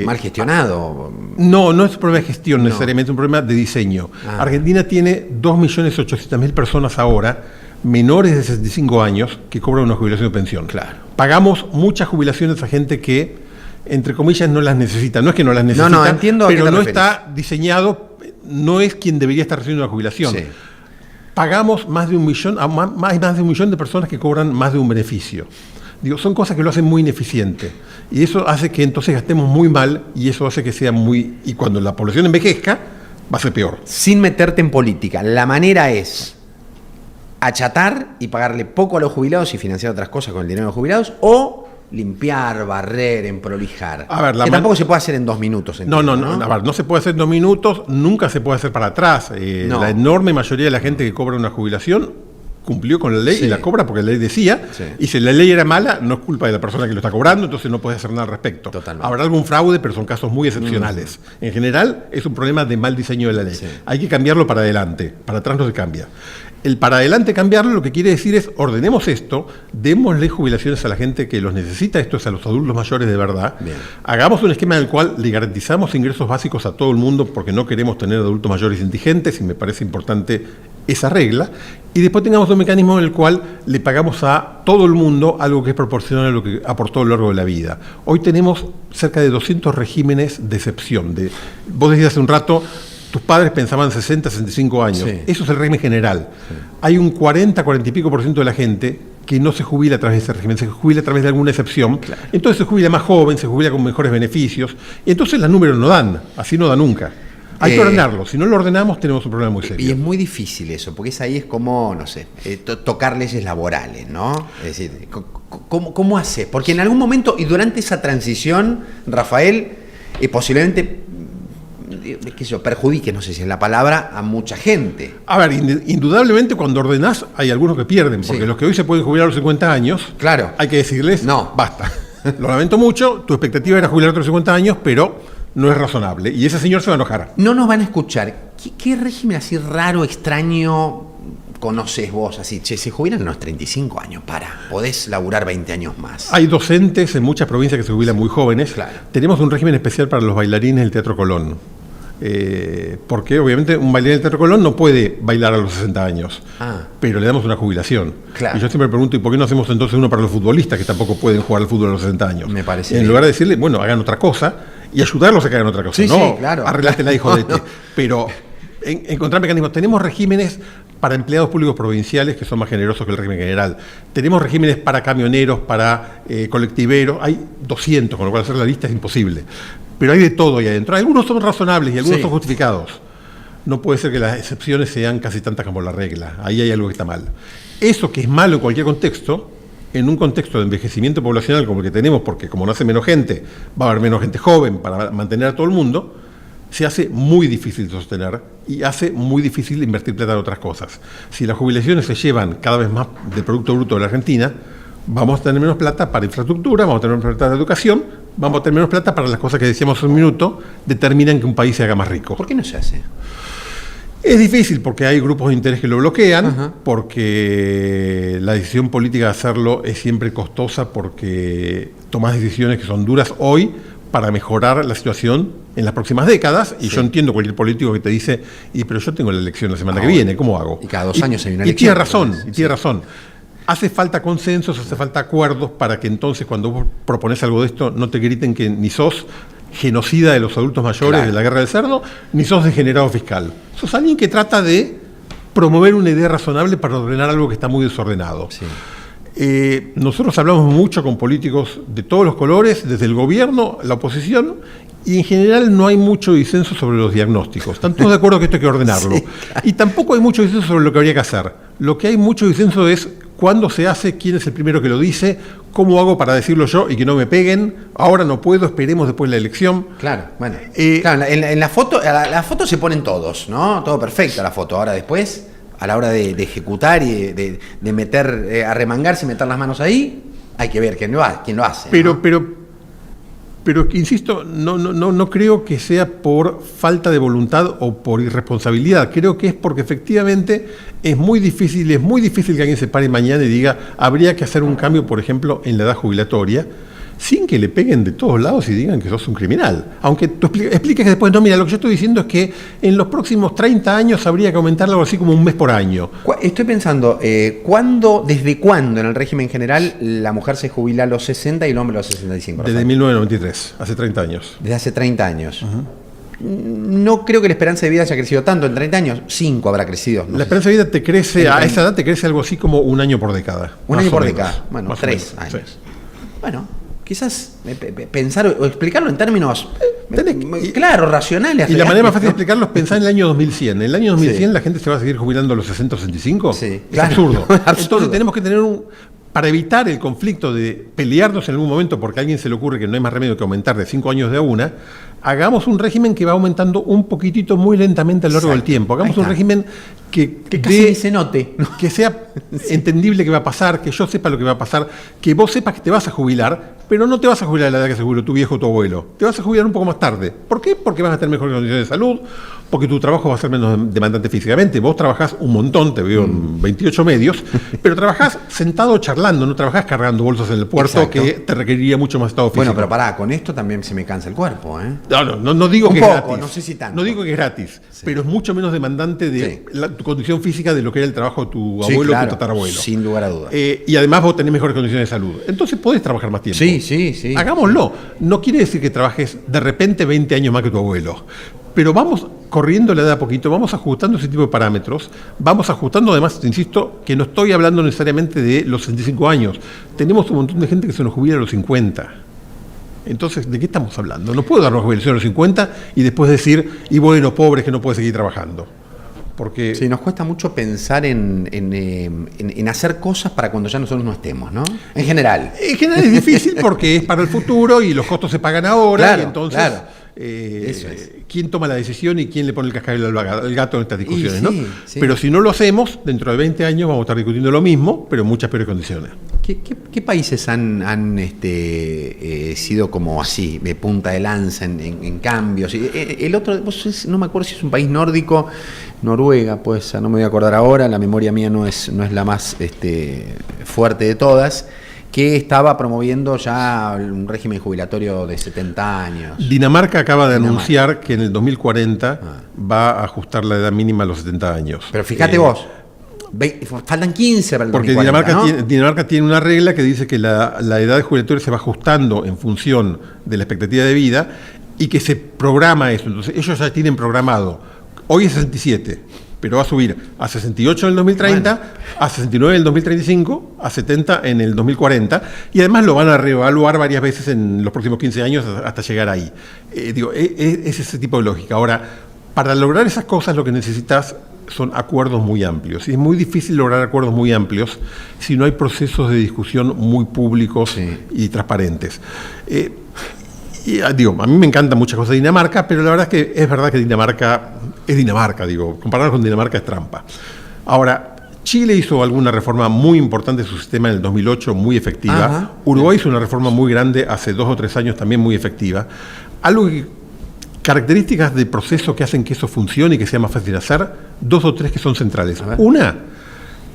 Mal gestionado. No es un problema de gestión necesariamente, es un problema de diseño. Argentina tiene 2.800.000 personas ahora, menores de 65 años, que cobran una jubilación de pensión. Claro. Pagamos muchas jubilaciones a gente que, entre comillas, no las necesita. No es que no las necesita, no, entiendo pero no refieres. Está diseñado, no es quien debería estar recibiendo una jubilación. Sí. Pagamos más de 1 millón, más de 1 millón de personas que cobran más de un beneficio. Son cosas que lo hacen muy ineficiente. Y eso hace que entonces gastemos muy mal, y eso hace que sea muy... Y cuando la población envejezca, va a ser peor. Sin meterte en política, la manera es achatar y pagarle poco a los jubilados y financiar otras cosas con el dinero de los jubilados, o limpiar, barrer, emprolijar. A ver, que tampoco se puede hacer en 2 minutos. No, a ver, no se puede hacer en 2 minutos, nunca se puede hacer para atrás. La enorme mayoría de la gente que cobra una jubilación cumplió con la ley y la cobra porque la ley decía, y si la ley era mala, no es culpa de la persona que lo está cobrando, entonces no puede hacer nada al respecto. Totalmente. Habrá algún fraude, pero son casos muy excepcionales. En general, es un problema de mal diseño de la ley. Sí. Hay que cambiarlo para adelante, para atrás no se cambia. El para adelante cambiarlo lo que quiere decir es, ordenemos esto, démosle jubilaciones a la gente que los necesita, esto es a los adultos mayores de verdad. Bien. Hagamos un esquema en el cual le garantizamos ingresos básicos a todo el mundo, porque no queremos tener adultos mayores indigentes, y me parece importante esa regla, y después tengamos un mecanismo en el cual le pagamos a todo el mundo algo que es proporcional a lo que aportó a lo largo de la vida. Hoy tenemos cerca de 200 regímenes de excepción. Vos decías hace un rato, tus padres pensaban 60, 65 años. Sí. Eso es el régimen general. Sí. Hay un 40 y pico % de la gente que no se jubila a través de ese régimen, se jubila a través de alguna excepción. Claro. Entonces se jubila más joven, se jubila con mejores beneficios, y entonces los números no dan, así no da nunca. Hay que ordenarlo. Si no lo ordenamos, tenemos un problema muy serio. Y es muy difícil eso, porque ahí es como, tocar leyes laborales, ¿no? Es decir, ¿cómo haces? Porque en algún momento, y durante esa transición, Rafael, posiblemente, perjudique, no sé si es la palabra, a mucha gente. A ver, indudablemente cuando ordenás hay algunos que pierden, porque los que hoy se pueden jubilar a los 50 años, claro, hay que decirles, no, basta. Lo lamento mucho, tu expectativa era jubilar a los 50 años, pero no es razonable, y ese señor se va a enojar. No nos van a escuchar. ¿Qué régimen así raro, extraño conoces vos? Así, se jubilan a los 35 años, podés laburar 20 años más. Hay docentes en muchas provincias que se jubilan muy jóvenes. Claro. Tenemos un régimen especial para los bailarines del Teatro Colón. Porque obviamente un bailarín del Teatro Colón no puede bailar a los 60 años, pero le damos una jubilación. Claro. Y yo siempre pregunto, ¿y por qué no hacemos entonces uno para los futbolistas que tampoco pueden jugar al fútbol a los 60 años? Me parece. En lugar de decirle, bueno, hagan otra cosa y ayudarlos a que hagan otra cosa. Sí, no, sí, claro. Arreglátela, hijo de Pero encontrar mecanismos. Tenemos regímenes para empleados públicos provinciales que son más generosos que el régimen general. Tenemos regímenes para camioneros, para colectiveros. Hay 200, con lo cual hacer la lista es imposible. Pero hay de todo ahí adentro. Algunos son razonables y algunos son justificados. No puede ser que las excepciones sean casi tantas como la regla. Ahí hay algo que está mal. Eso que es malo en cualquier contexto, en un contexto de envejecimiento poblacional como el que tenemos, porque como no hace menos gente, va a haber menos gente joven para mantener a todo el mundo, se hace muy difícil de sostener y hace muy difícil invertir plata en otras cosas. Si las jubilaciones se llevan cada vez más del Producto Bruto de la Argentina, vamos a tener menos plata para infraestructura, vamos a tener menos plata para educación, vamos a tener menos plata para las cosas que decíamos hace un minuto, determinan que un país se haga más rico. ¿Por qué no se hace? Es difícil porque hay grupos de interés que lo bloquean, Ajá. porque la decisión política de hacerlo es siempre costosa porque tomás decisiones que son duras hoy para mejorar la situación en las próximas décadas. Y Sí. yo entiendo cualquier político que te dice, pero yo tengo la elección la semana que viene, ¿cómo hago? Y cada 2 años hay una Y elección. tiene razón, Entonces, y tiene razón. Hace falta consensos, hace falta acuerdos para que entonces cuando vos propones algo de esto no te griten que ni sos genocida de los adultos mayores Claro. de la guerra del cerdo, ni sos degenerado fiscal. Sos alguien que trata de promover una idea razonable para ordenar algo que está muy desordenado. Sí. Nosotros hablamos mucho con políticos de todos los colores, desde el gobierno, la oposición, y en general no hay mucho disenso sobre los diagnósticos. Están todos de acuerdo que esto hay que ordenarlo. Sí. Y tampoco hay mucho disenso sobre lo que habría que hacer. Lo que hay mucho disenso es cuándo se hace, quién es el primero que lo dice, cómo hago para decirlo yo y que no me peguen. Ahora no puedo, esperemos después de la elección. Claro, bueno. Claro, en la foto, la foto se ponen todos, ¿no? Todo perfecto la foto. Ahora después, a la hora de ejecutar y de meter, arremangarse y meter las manos ahí, hay que ver quién lo hace. Pero, ¿no? pero insisto, no creo que sea por falta de voluntad o por irresponsabilidad. Creo que es porque efectivamente es muy difícil que alguien se pare mañana y diga habría que hacer un cambio, por ejemplo, en la edad jubilatoria, sin que le peguen de todos lados y digan que sos un criminal. Aunque tú expliques que después, no, mira, lo que yo estoy diciendo es que en los próximos 30 años habría que aumentarlo algo así como un mes por año. Estoy pensando, ¿desde cuándo en el régimen general la mujer se jubila a los 60 y el hombre a los 65? Desde Rafael? 1993, hace 30 años. Desde hace 30 años. No creo que la esperanza de vida haya crecido tanto. En 30 años, 5 habrá crecido. No La sé. esperanza de vida te crece, a esa edad te crece algo así como un año por década. Un más año o por menos, década. Bueno, más o 3 menos, años. sí. Bueno, quizás pensar o explicarlo en términos tenés- claro, racionales. Y la manera más fácil de ¿no? explicarlo es pensar en el año 2100. En el año 2100 Sí. la gente se va a seguir jubilando a los 60 o 65. Sí, Es claro. absurdo. Absurdo. Entonces tenemos que tener para evitar el conflicto de pelearnos en algún momento porque a alguien se le ocurre que no hay más remedio que aumentar de 5 años de a una, hagamos un régimen que va aumentando un poquitito muy lentamente a lo largo del Exacto. tiempo. Hagamos Ahí un está. régimen que casi ni se note. que sea entendible que va a pasar, que yo sepa lo que va a pasar, que vos sepas que te vas a jubilar, pero no te vas a jubilar a la edad que se jubiló tu viejo o tu abuelo. Te vas a jubilar un poco más tarde. ¿Por qué? Porque vas a tener mejores condiciones de salud, porque tu trabajo va a ser menos demandante físicamente. Vos trabajás un montón, te veo en 28 medios, pero trabajás sentado charlando, no trabajás cargando bolsas en el puerto, Exacto. que te requeriría mucho más estado físico. Bueno, pero pará, con esto también se me cansa el cuerpo, ¿eh? No digo Un que poco, es gratis. no sé si tanto. No digo que es gratis, pero es mucho menos demandante de Sí. tu condición física de lo que era el trabajo de tu Sí, abuelo o claro, tu tatarabuelo. sin lugar a dudas. Y además vos tenés mejores condiciones de salud. Entonces podés trabajar más tiempo. Sí. Hagámoslo. No quiere decir que trabajes de repente 20 años más que tu abuelo. Pero vamos corriendo la edad a poquito, vamos ajustando ese tipo de parámetros, vamos ajustando además, te insisto, que no estoy hablando necesariamente de los 65 años. Tenemos un montón de gente que se nos jubila a los 50. Entonces, ¿de qué estamos hablando? No puedo dar una jubilación a los 50 y después decir, y bueno, pobres que no puede seguir trabajando. Porque Sí, nos cuesta mucho pensar en hacer cosas para cuando ya nosotros no estemos, ¿no? En general. en general es difícil porque es para el futuro y los costos se pagan ahora. Claro, Y entonces, claro. Eso es. ¿quién toma la decisión y quién le pone el cascabel al gato en estas discusiones? Y sí, ¿no? sí. Pero si no lo hacemos, dentro de 20 años vamos a estar discutiendo lo mismo, pero en muchas peores condiciones. ¿Qué países han sido como así, de punta de lanza en cambios? El otro, no me acuerdo si es un país nórdico, Noruega, pues no me voy a acordar ahora, la memoria mía no es la más fuerte de todas, que estaba promoviendo ya un régimen jubilatorio de 70 años. Dinamarca acaba de Dinamarca. anunciar que en el 2040 va a ajustar la edad mínima a los 70 años. Pero fíjate vos, faltan 15 para el Porque 2040, ¿no? Dinamarca tiene una regla que dice que la edad de jubilatoria se va ajustando en función de la expectativa de vida y que se programa eso. Entonces ellos ya tienen programado, hoy es 67, pero va a subir a 68 en el 2030, a 69 en el 2035, a 70 en el 2040, y además lo van a reevaluar varias veces en los próximos 15 años hasta llegar ahí. Es ese tipo de lógica. Ahora, para lograr esas cosas lo que necesitas son acuerdos muy amplios. Y es muy difícil lograr acuerdos muy amplios si no hay procesos de discusión muy públicos y transparentes. A mí me encantan muchas cosas de Dinamarca, pero la verdad es que es verdad que Dinamarca es Dinamarca, compararnos con Dinamarca es trampa. Ahora, Chile hizo alguna reforma muy importante de su sistema en el 2008, muy efectiva. Uruguay hizo una reforma muy grande hace 2 o 3 años, también muy efectiva. Algo características de proceso que hacen que eso funcione y que sea más fácil de hacer, 2 o 3 que son centrales. A ver. Una,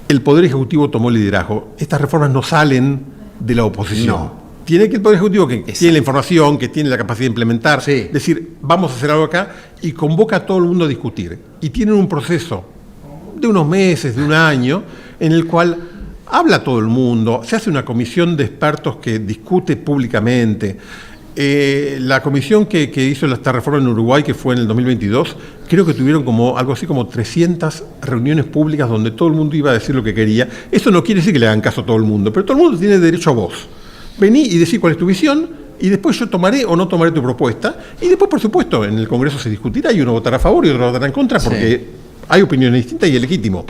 el Poder Ejecutivo tomó liderazgo. Estas reformas no salen de la oposición. No. Tiene que el Poder Ejecutivo, que Exacto. tiene la información, que tiene la capacidad de implementar, Sí. decir, vamos a hacer algo acá, y convoca a todo el mundo a discutir. Y tienen un proceso de unos meses, de un año, en el cual habla todo el mundo, se hace una comisión de expertos que discute públicamente. La comisión que hizo esta reforma en Uruguay, que fue en el 2022, creo que tuvieron algo así como 300 reuniones públicas donde todo el mundo iba a decir lo que quería. Eso no quiere decir que le hagan caso a todo el mundo, pero todo el mundo tiene derecho a voz. Vení y decí cuál es tu visión, y después yo tomaré o no tomaré tu propuesta, y después, por supuesto, en el Congreso se discutirá y uno votará a favor y otro votará en contra, porque Sí. hay opiniones distintas y es legítimo.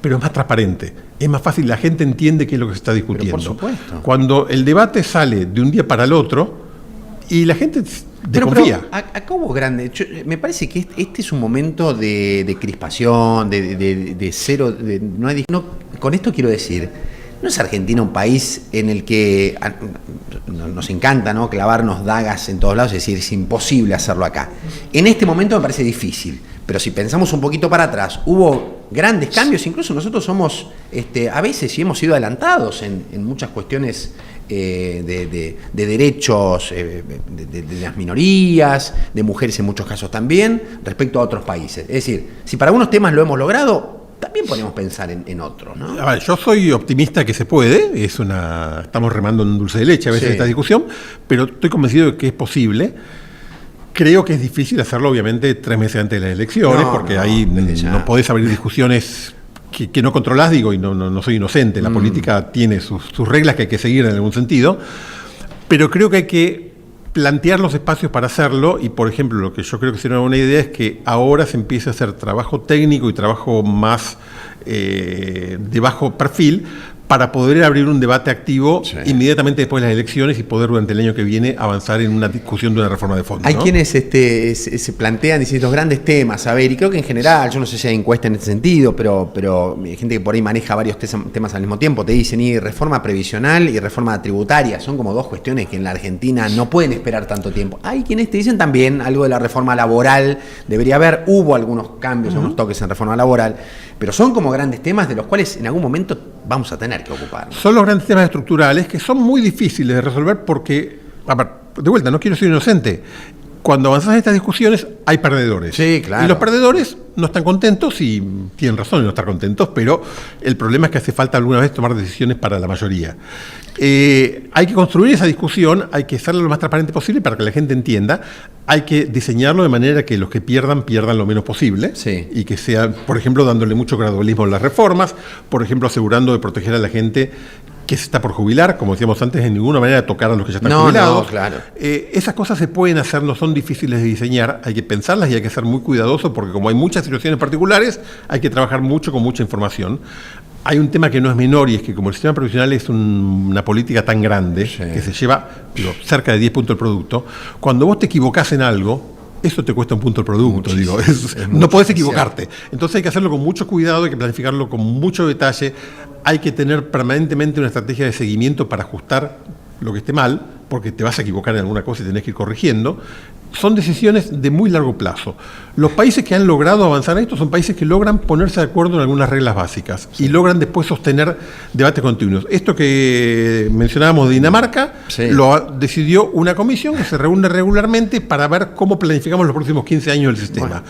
Pero es más transparente, es más fácil, la gente entiende qué es lo que se está discutiendo. Pero por supuesto. Cuando el debate sale de un día para el otro y la gente desconfía. Pero acá hubo grande. Me parece que este es un momento de crispación, de cero. Con esto quiero decir, ¿no es Argentina un país en el que nos encanta, ¿no?, clavarnos dagas en todos lados? Es decir, es imposible hacerlo acá. En este momento me parece difícil, pero si pensamos un poquito para atrás, hubo grandes cambios. Incluso nosotros somos, a veces, sí hemos sido adelantados en muchas cuestiones de derechos de las minorías, de mujeres en muchos casos también, respecto a otros países. Es decir, si para algunos temas lo hemos logrado, también podemos pensar en otros, ¿no? A ver, yo soy optimista que se puede, estamos remando en un dulce de leche a veces Sí. esta discusión, pero estoy convencido de que es posible. Creo que es difícil hacerlo, obviamente, 3 meses antes de las elecciones, porque ahí no podés abrir discusiones que no controlás, digo, y no soy inocente. La política tiene sus reglas que hay que seguir en algún sentido, pero creo que hay que plantear los espacios para hacerlo, y por ejemplo, lo que yo creo que sería una buena idea es que ahora se empiece a hacer trabajo técnico y trabajo más de bajo perfil para poder abrir un debate activo inmediatamente después de las elecciones y poder durante el año que viene avanzar en una discusión de una reforma de fondo. Hay ¿no? quienes se plantean distintos grandes temas, a ver, y creo que en general, yo no sé si hay encuesta en este sentido, pero hay gente que por ahí maneja varios temas al mismo tiempo, te dicen, y reforma previsional y reforma tributaria, son como 2 cuestiones que en la Argentina no pueden esperar tanto tiempo. Hay quienes te dicen también algo de la reforma laboral, debería haber, hubo algunos cambios, unos toques en reforma laboral, pero son como grandes temas de los cuales en algún momento vamos a tener que ocuparnos. Son los grandes temas estructurales que son muy difíciles de resolver porque, a ver, de vuelta, no quiero ser inocente. Cuando avanzas en estas discusiones hay perdedores. Sí, claro. Y los perdedores no están contentos y tienen razón en no estar contentos, pero el problema es que hace falta alguna vez tomar decisiones para la mayoría. Hay que construir esa discusión, hay que hacerlo lo más transparente posible para que la gente entienda, hay que diseñarlo de manera que los que pierdan lo menos posible, Sí. y que sea, por ejemplo, dándole mucho gradualismo a las reformas, por ejemplo, asegurando de proteger a la gente que se está por jubilar, como decíamos antes, en ninguna manera tocar a los que ya están jubilados. No, claro. Esas cosas se pueden hacer, no son difíciles de diseñar, hay que pensarlas y hay que ser muy cuidadosos porque como hay muchas situaciones particulares, hay que trabajar mucho con mucha información. Hay un tema que no es menor y es que como el sistema previsional es una política tan grande, que se lleva cerca de 10 puntos del producto, cuando vos te equivocás en algo, eso te cuesta un punto del producto, no podés equivocarte. Entonces hay que hacerlo con mucho cuidado, hay que planificarlo con mucho detalle, hay que tener permanentemente una estrategia de seguimiento para ajustar lo que esté mal, porque te vas a equivocar en alguna cosa y tenés que ir corrigiendo. Son decisiones de muy largo plazo. Los países que han logrado avanzar en esto son países que logran ponerse de acuerdo en algunas reglas básicas y logran después sostener debates continuos. Esto que mencionábamos de Dinamarca, lo decidió una comisión que se reúne regularmente para ver cómo planificamos los próximos 15 años del sistema. Bueno.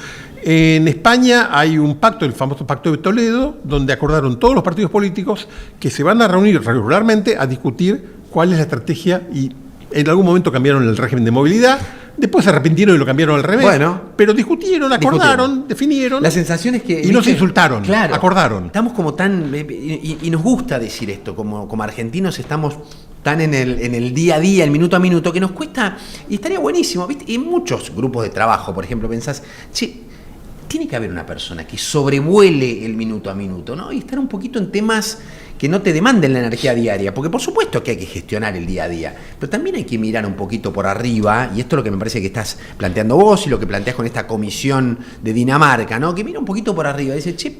En España hay un pacto, el famoso Pacto de Toledo, donde acordaron todos los partidos políticos que se van a reunir regularmente a discutir cuál es la estrategia y en algún momento cambiaron el régimen de movilidad. Después se arrepintieron y lo cambiaron al revés. Bueno, pero discutieron, acordaron, definieron. La sensación es que... Y no se insultaron, claro, acordaron. Estamos como tan... Y nos gusta decir esto, como argentinos estamos tan en el día a día, el minuto a minuto, que nos cuesta... Y estaría buenísimo, ¿viste? Y en muchos grupos de trabajo, por ejemplo, pensás, che, tiene que haber una persona que sobrevuele el minuto a minuto, ¿no? Y estar un poquito en temas que no te demanden la energía diaria, porque por supuesto que hay que gestionar el día a día, pero también hay que mirar un poquito por arriba, y esto es lo que me parece que estás planteando vos y lo que planteás con esta comisión de Dinamarca, ¿no? Que mira un poquito por arriba, dice, che,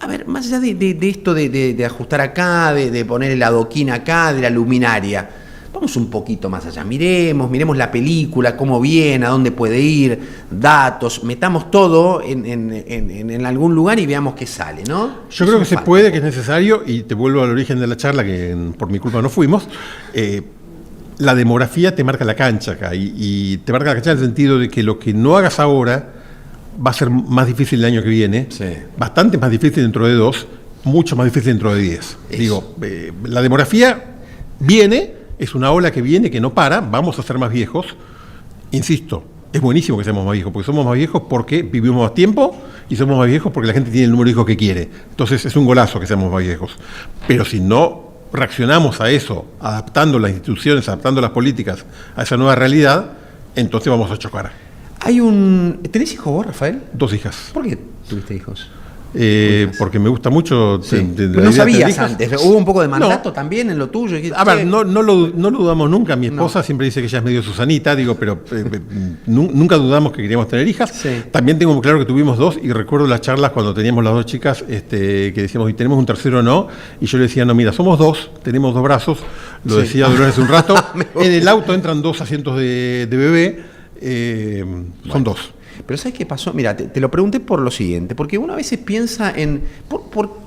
a ver, más allá de esto de ajustar acá, de poner el adoquín acá, de la luminaria, vamos un poquito más allá, miremos la película, cómo viene, a dónde puede ir, datos, metamos todo en algún lugar y veamos qué sale, ¿no? Yo creo que se puede, que es necesario, y te vuelvo al origen de la charla, que por mi culpa no fuimos. La demografía te marca la cancha acá, y te marca la cancha en el sentido de que lo que no hagas ahora va a ser más difícil el año que viene, bastante más difícil dentro de 2, mucho más difícil dentro de 10. Digo, la demografía viene, es una ola que viene, que no para, vamos a ser más viejos. Insisto, es buenísimo que seamos más viejos, porque somos más viejos porque vivimos más tiempo y somos más viejos porque la gente tiene el número de hijos que quiere. Entonces es un golazo que seamos más viejos. Pero si no reaccionamos a eso, adaptando las instituciones, adaptando las políticas a esa nueva realidad, entonces vamos a chocar. ¿Tenés hijos vos, Rafael? 2 hijas. ¿Por qué tuviste hijos? Porque me gusta mucho. No sabías antes, hubo un poco de mandato también en lo tuyo. A ver, no lo dudamos nunca. Mi esposa siempre dice que ella es medio Susanita, pero nunca dudamos que queríamos tener hijas. Sí. También tengo muy claro que tuvimos 2, y recuerdo las charlas cuando teníamos las 2 chicas, que decíamos, ¿y tenemos un tercero o no? Y yo le decía, no, mira, somos 2, tenemos 2 brazos, lo decía Dolores hace un rato. En el auto entran 2 asientos de bebé, son 2. Pero ¿sabes qué pasó? Mira, te lo pregunté por lo siguiente, porque uno a veces piensa en...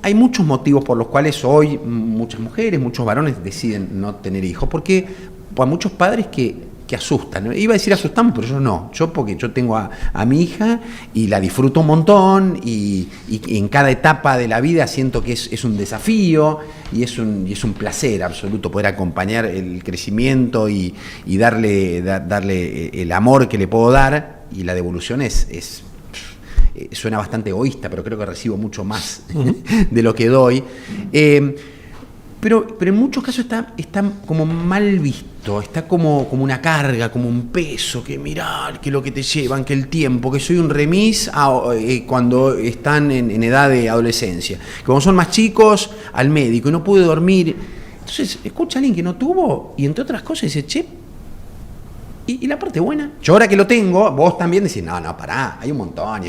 hay muchos motivos por los cuales hoy muchas mujeres, muchos varones deciden no tener hijos, porque hay muchos padres que asustan. Iba a decir asustamos, pero yo no. Porque yo tengo a mi hija y la disfruto un montón, y en cada etapa de la vida siento que es un desafío y es un placer absoluto poder acompañar el crecimiento y darle el amor que le puedo dar. Y la devolución suena bastante egoísta, pero creo que recibo mucho más de lo que doy. Pero en muchos casos está como mal visto, está como una carga, como un peso, que mirar, que lo que te llevan, que el tiempo, que soy un remis cuando están en edad de adolescencia. Que cuando son más chicos, al médico, y no pude dormir. Entonces, escucha a alguien que no tuvo, y entre otras cosas dice, che, ¿y la parte buena? Yo ahora que lo tengo, vos también decís, no, pará, hay un montón,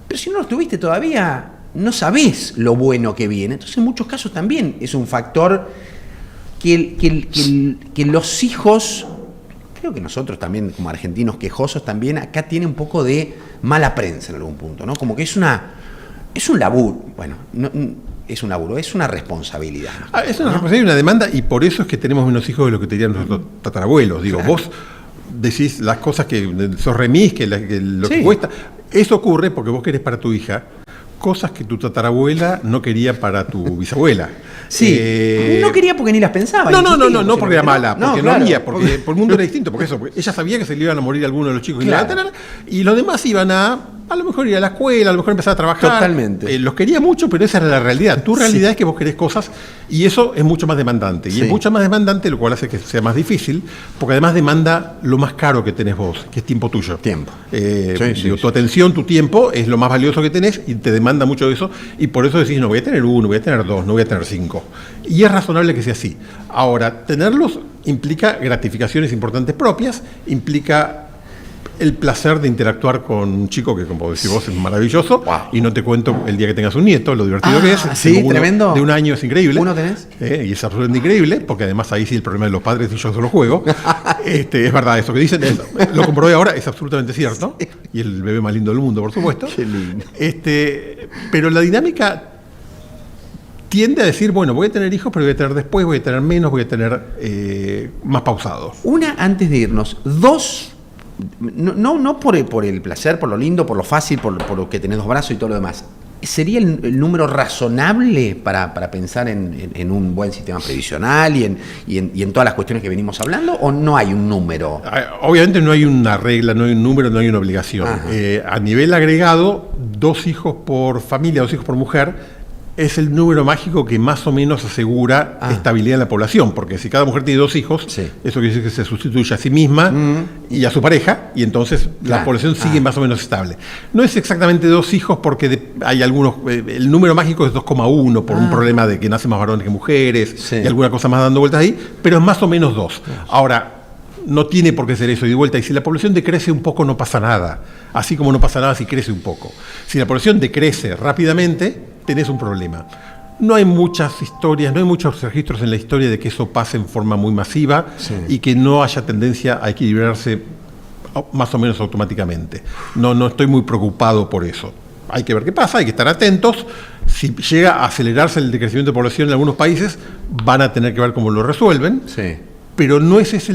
pero si no lo tuviste todavía, no sabés lo bueno que viene. Entonces en muchos casos también es un factor que los hijos, creo que nosotros también como argentinos quejosos también, acá tiene un poco de mala prensa en algún punto, ¿no? Como que es un laburo, bueno, no, es un laburo, es una responsabilidad. Es una responsabilidad y una demanda, y por eso es que tenemos menos hijos de lo que tenían nuestros tatarabuelos. Digo, claro. Vos decís las cosas que sos remis, que lo que cuesta. Eso ocurre porque vos querés para tu hija cosas que tu tatarabuela no quería para tu bisabuela. Sí, no quería porque ni las pensaba. No porque era mala, porque no había, porque el mundo era distinto, porque ella sabía que se le iban a morir algunos de los chicos que iban a tener, y los demás iban a lo mejor ir a la escuela, a lo mejor empezar a trabajar. Totalmente. Los quería mucho, pero esa era la realidad. Tu realidad es que vos querés cosas, y eso es mucho más demandante. Y es mucho más demandante, lo cual hace que sea más difícil, porque además demanda lo más caro que tenés vos, que es tiempo tuyo. Tiempo. Tu atención, tu tiempo, es lo más valioso que tenés, y te demanda mucho de eso, y por eso decís, no voy a tener 1, voy a tener 2, no voy a tener 5. Y es razonable que sea así. Ahora, tenerlos implica gratificaciones importantes propias, implica el placer de interactuar con un chico que, como decís vos, es maravilloso. Wow. Y no te cuento el día que tengas un nieto, lo divertido que es. Sí, tremendo. De 1 año es increíble. ¿Uno tenés? Y es absolutamente increíble, porque además ahí sí el problema de los padres y yo solo juego. Es verdad, eso que dicen, lo comprobé ahora, es absolutamente cierto. Y el bebé más lindo del mundo, por supuesto. Qué lindo. Pero la dinámica tiende a decir, bueno, voy a tener hijos, pero voy a tener después, voy a tener menos, voy a tener más pausado. Una, antes de irnos. 2... No por el placer, por lo lindo, por lo fácil, por lo que tenés 2 brazos y todo lo demás. ¿Sería el número razonable para pensar en un buen sistema previsional y en todas las cuestiones que venimos hablando? ¿O no hay un número? Obviamente no hay una regla, no hay un número, no hay una obligación. A nivel agregado, 2 hijos por familia, 2 hijos por mujer, es el número mágico que más o menos asegura estabilidad en la población, porque si cada mujer tiene 2 hijos, eso quiere decir que se sustituye a sí misma y a su pareja, y entonces la población sigue más o menos estable. No es exactamente 2 hijos, porque hay algunos, el número mágico es 2,1 por un problema de que nacen más varones que mujeres, y alguna cosa más dando vueltas ahí, pero es más o menos 2. Ahora, no tiene por qué ser eso y de vuelta, y si la población decrece un poco no pasa nada, así como no pasa nada si crece un poco. Si la población decrece rápidamente, tenés un problema. No hay muchas historias, no hay muchos registros en la historia de que eso pase en forma muy masiva y que no haya tendencia a equilibrarse más o menos automáticamente. No estoy muy preocupado por eso. Hay que ver qué pasa, hay que estar atentos. Si llega a acelerarse el decrecimiento de población en algunos países, van a tener que ver cómo lo resuelven. Sí. Pero no ese es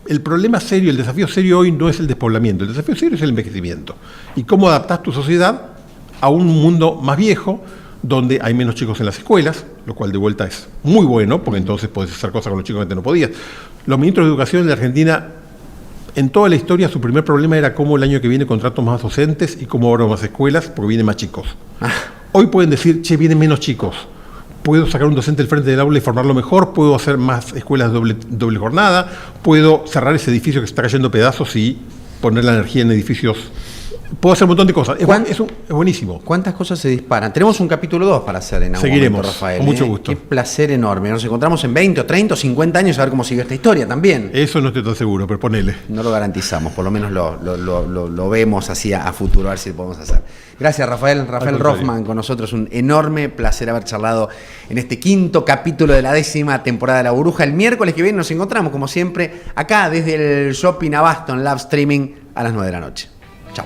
el problema serio, el desafío serio hoy no es el despoblamiento, el desafío serio es el envejecimiento. Y cómo adaptar tu sociedad a un mundo más viejo, donde hay menos chicos en las escuelas, lo cual de vuelta es muy bueno, porque entonces podés hacer cosas con los chicos que antes no podías. Los ministros de Educación en la Argentina, en toda la historia, su primer problema era cómo el año que viene contrato más docentes y cómo abro más escuelas, porque vienen más chicos. Hoy pueden decir, che, vienen menos chicos. Puedo sacar un docente del frente del aula y formarlo mejor, puedo hacer más escuelas de doble jornada, puedo cerrar ese edificio que se está cayendo a pedazos y poner la energía en edificios. Puedo hacer un montón de cosas. Es buenísimo. ¿Cuántas cosas se disparan? Tenemos un capítulo 2 para hacer en algún Seguiremos, momento, Rafael. con mucho gusto. Qué placer enorme. Nos encontramos en 20 o 30 o 50 años a ver cómo sigue esta historia también. Eso no estoy tan seguro, pero ponele. No lo garantizamos, por lo menos lo vemos así a futuro, a ver si lo podemos hacer. Gracias, Rafael. Rafael Roffman con nosotros. Un enorme placer haber charlado en este 5º capítulo de la 10ª temporada de La Burbuja. El miércoles que viene nos encontramos, como siempre, acá desde el Shopping Abasto en live streaming a las 9 de la noche. Chao.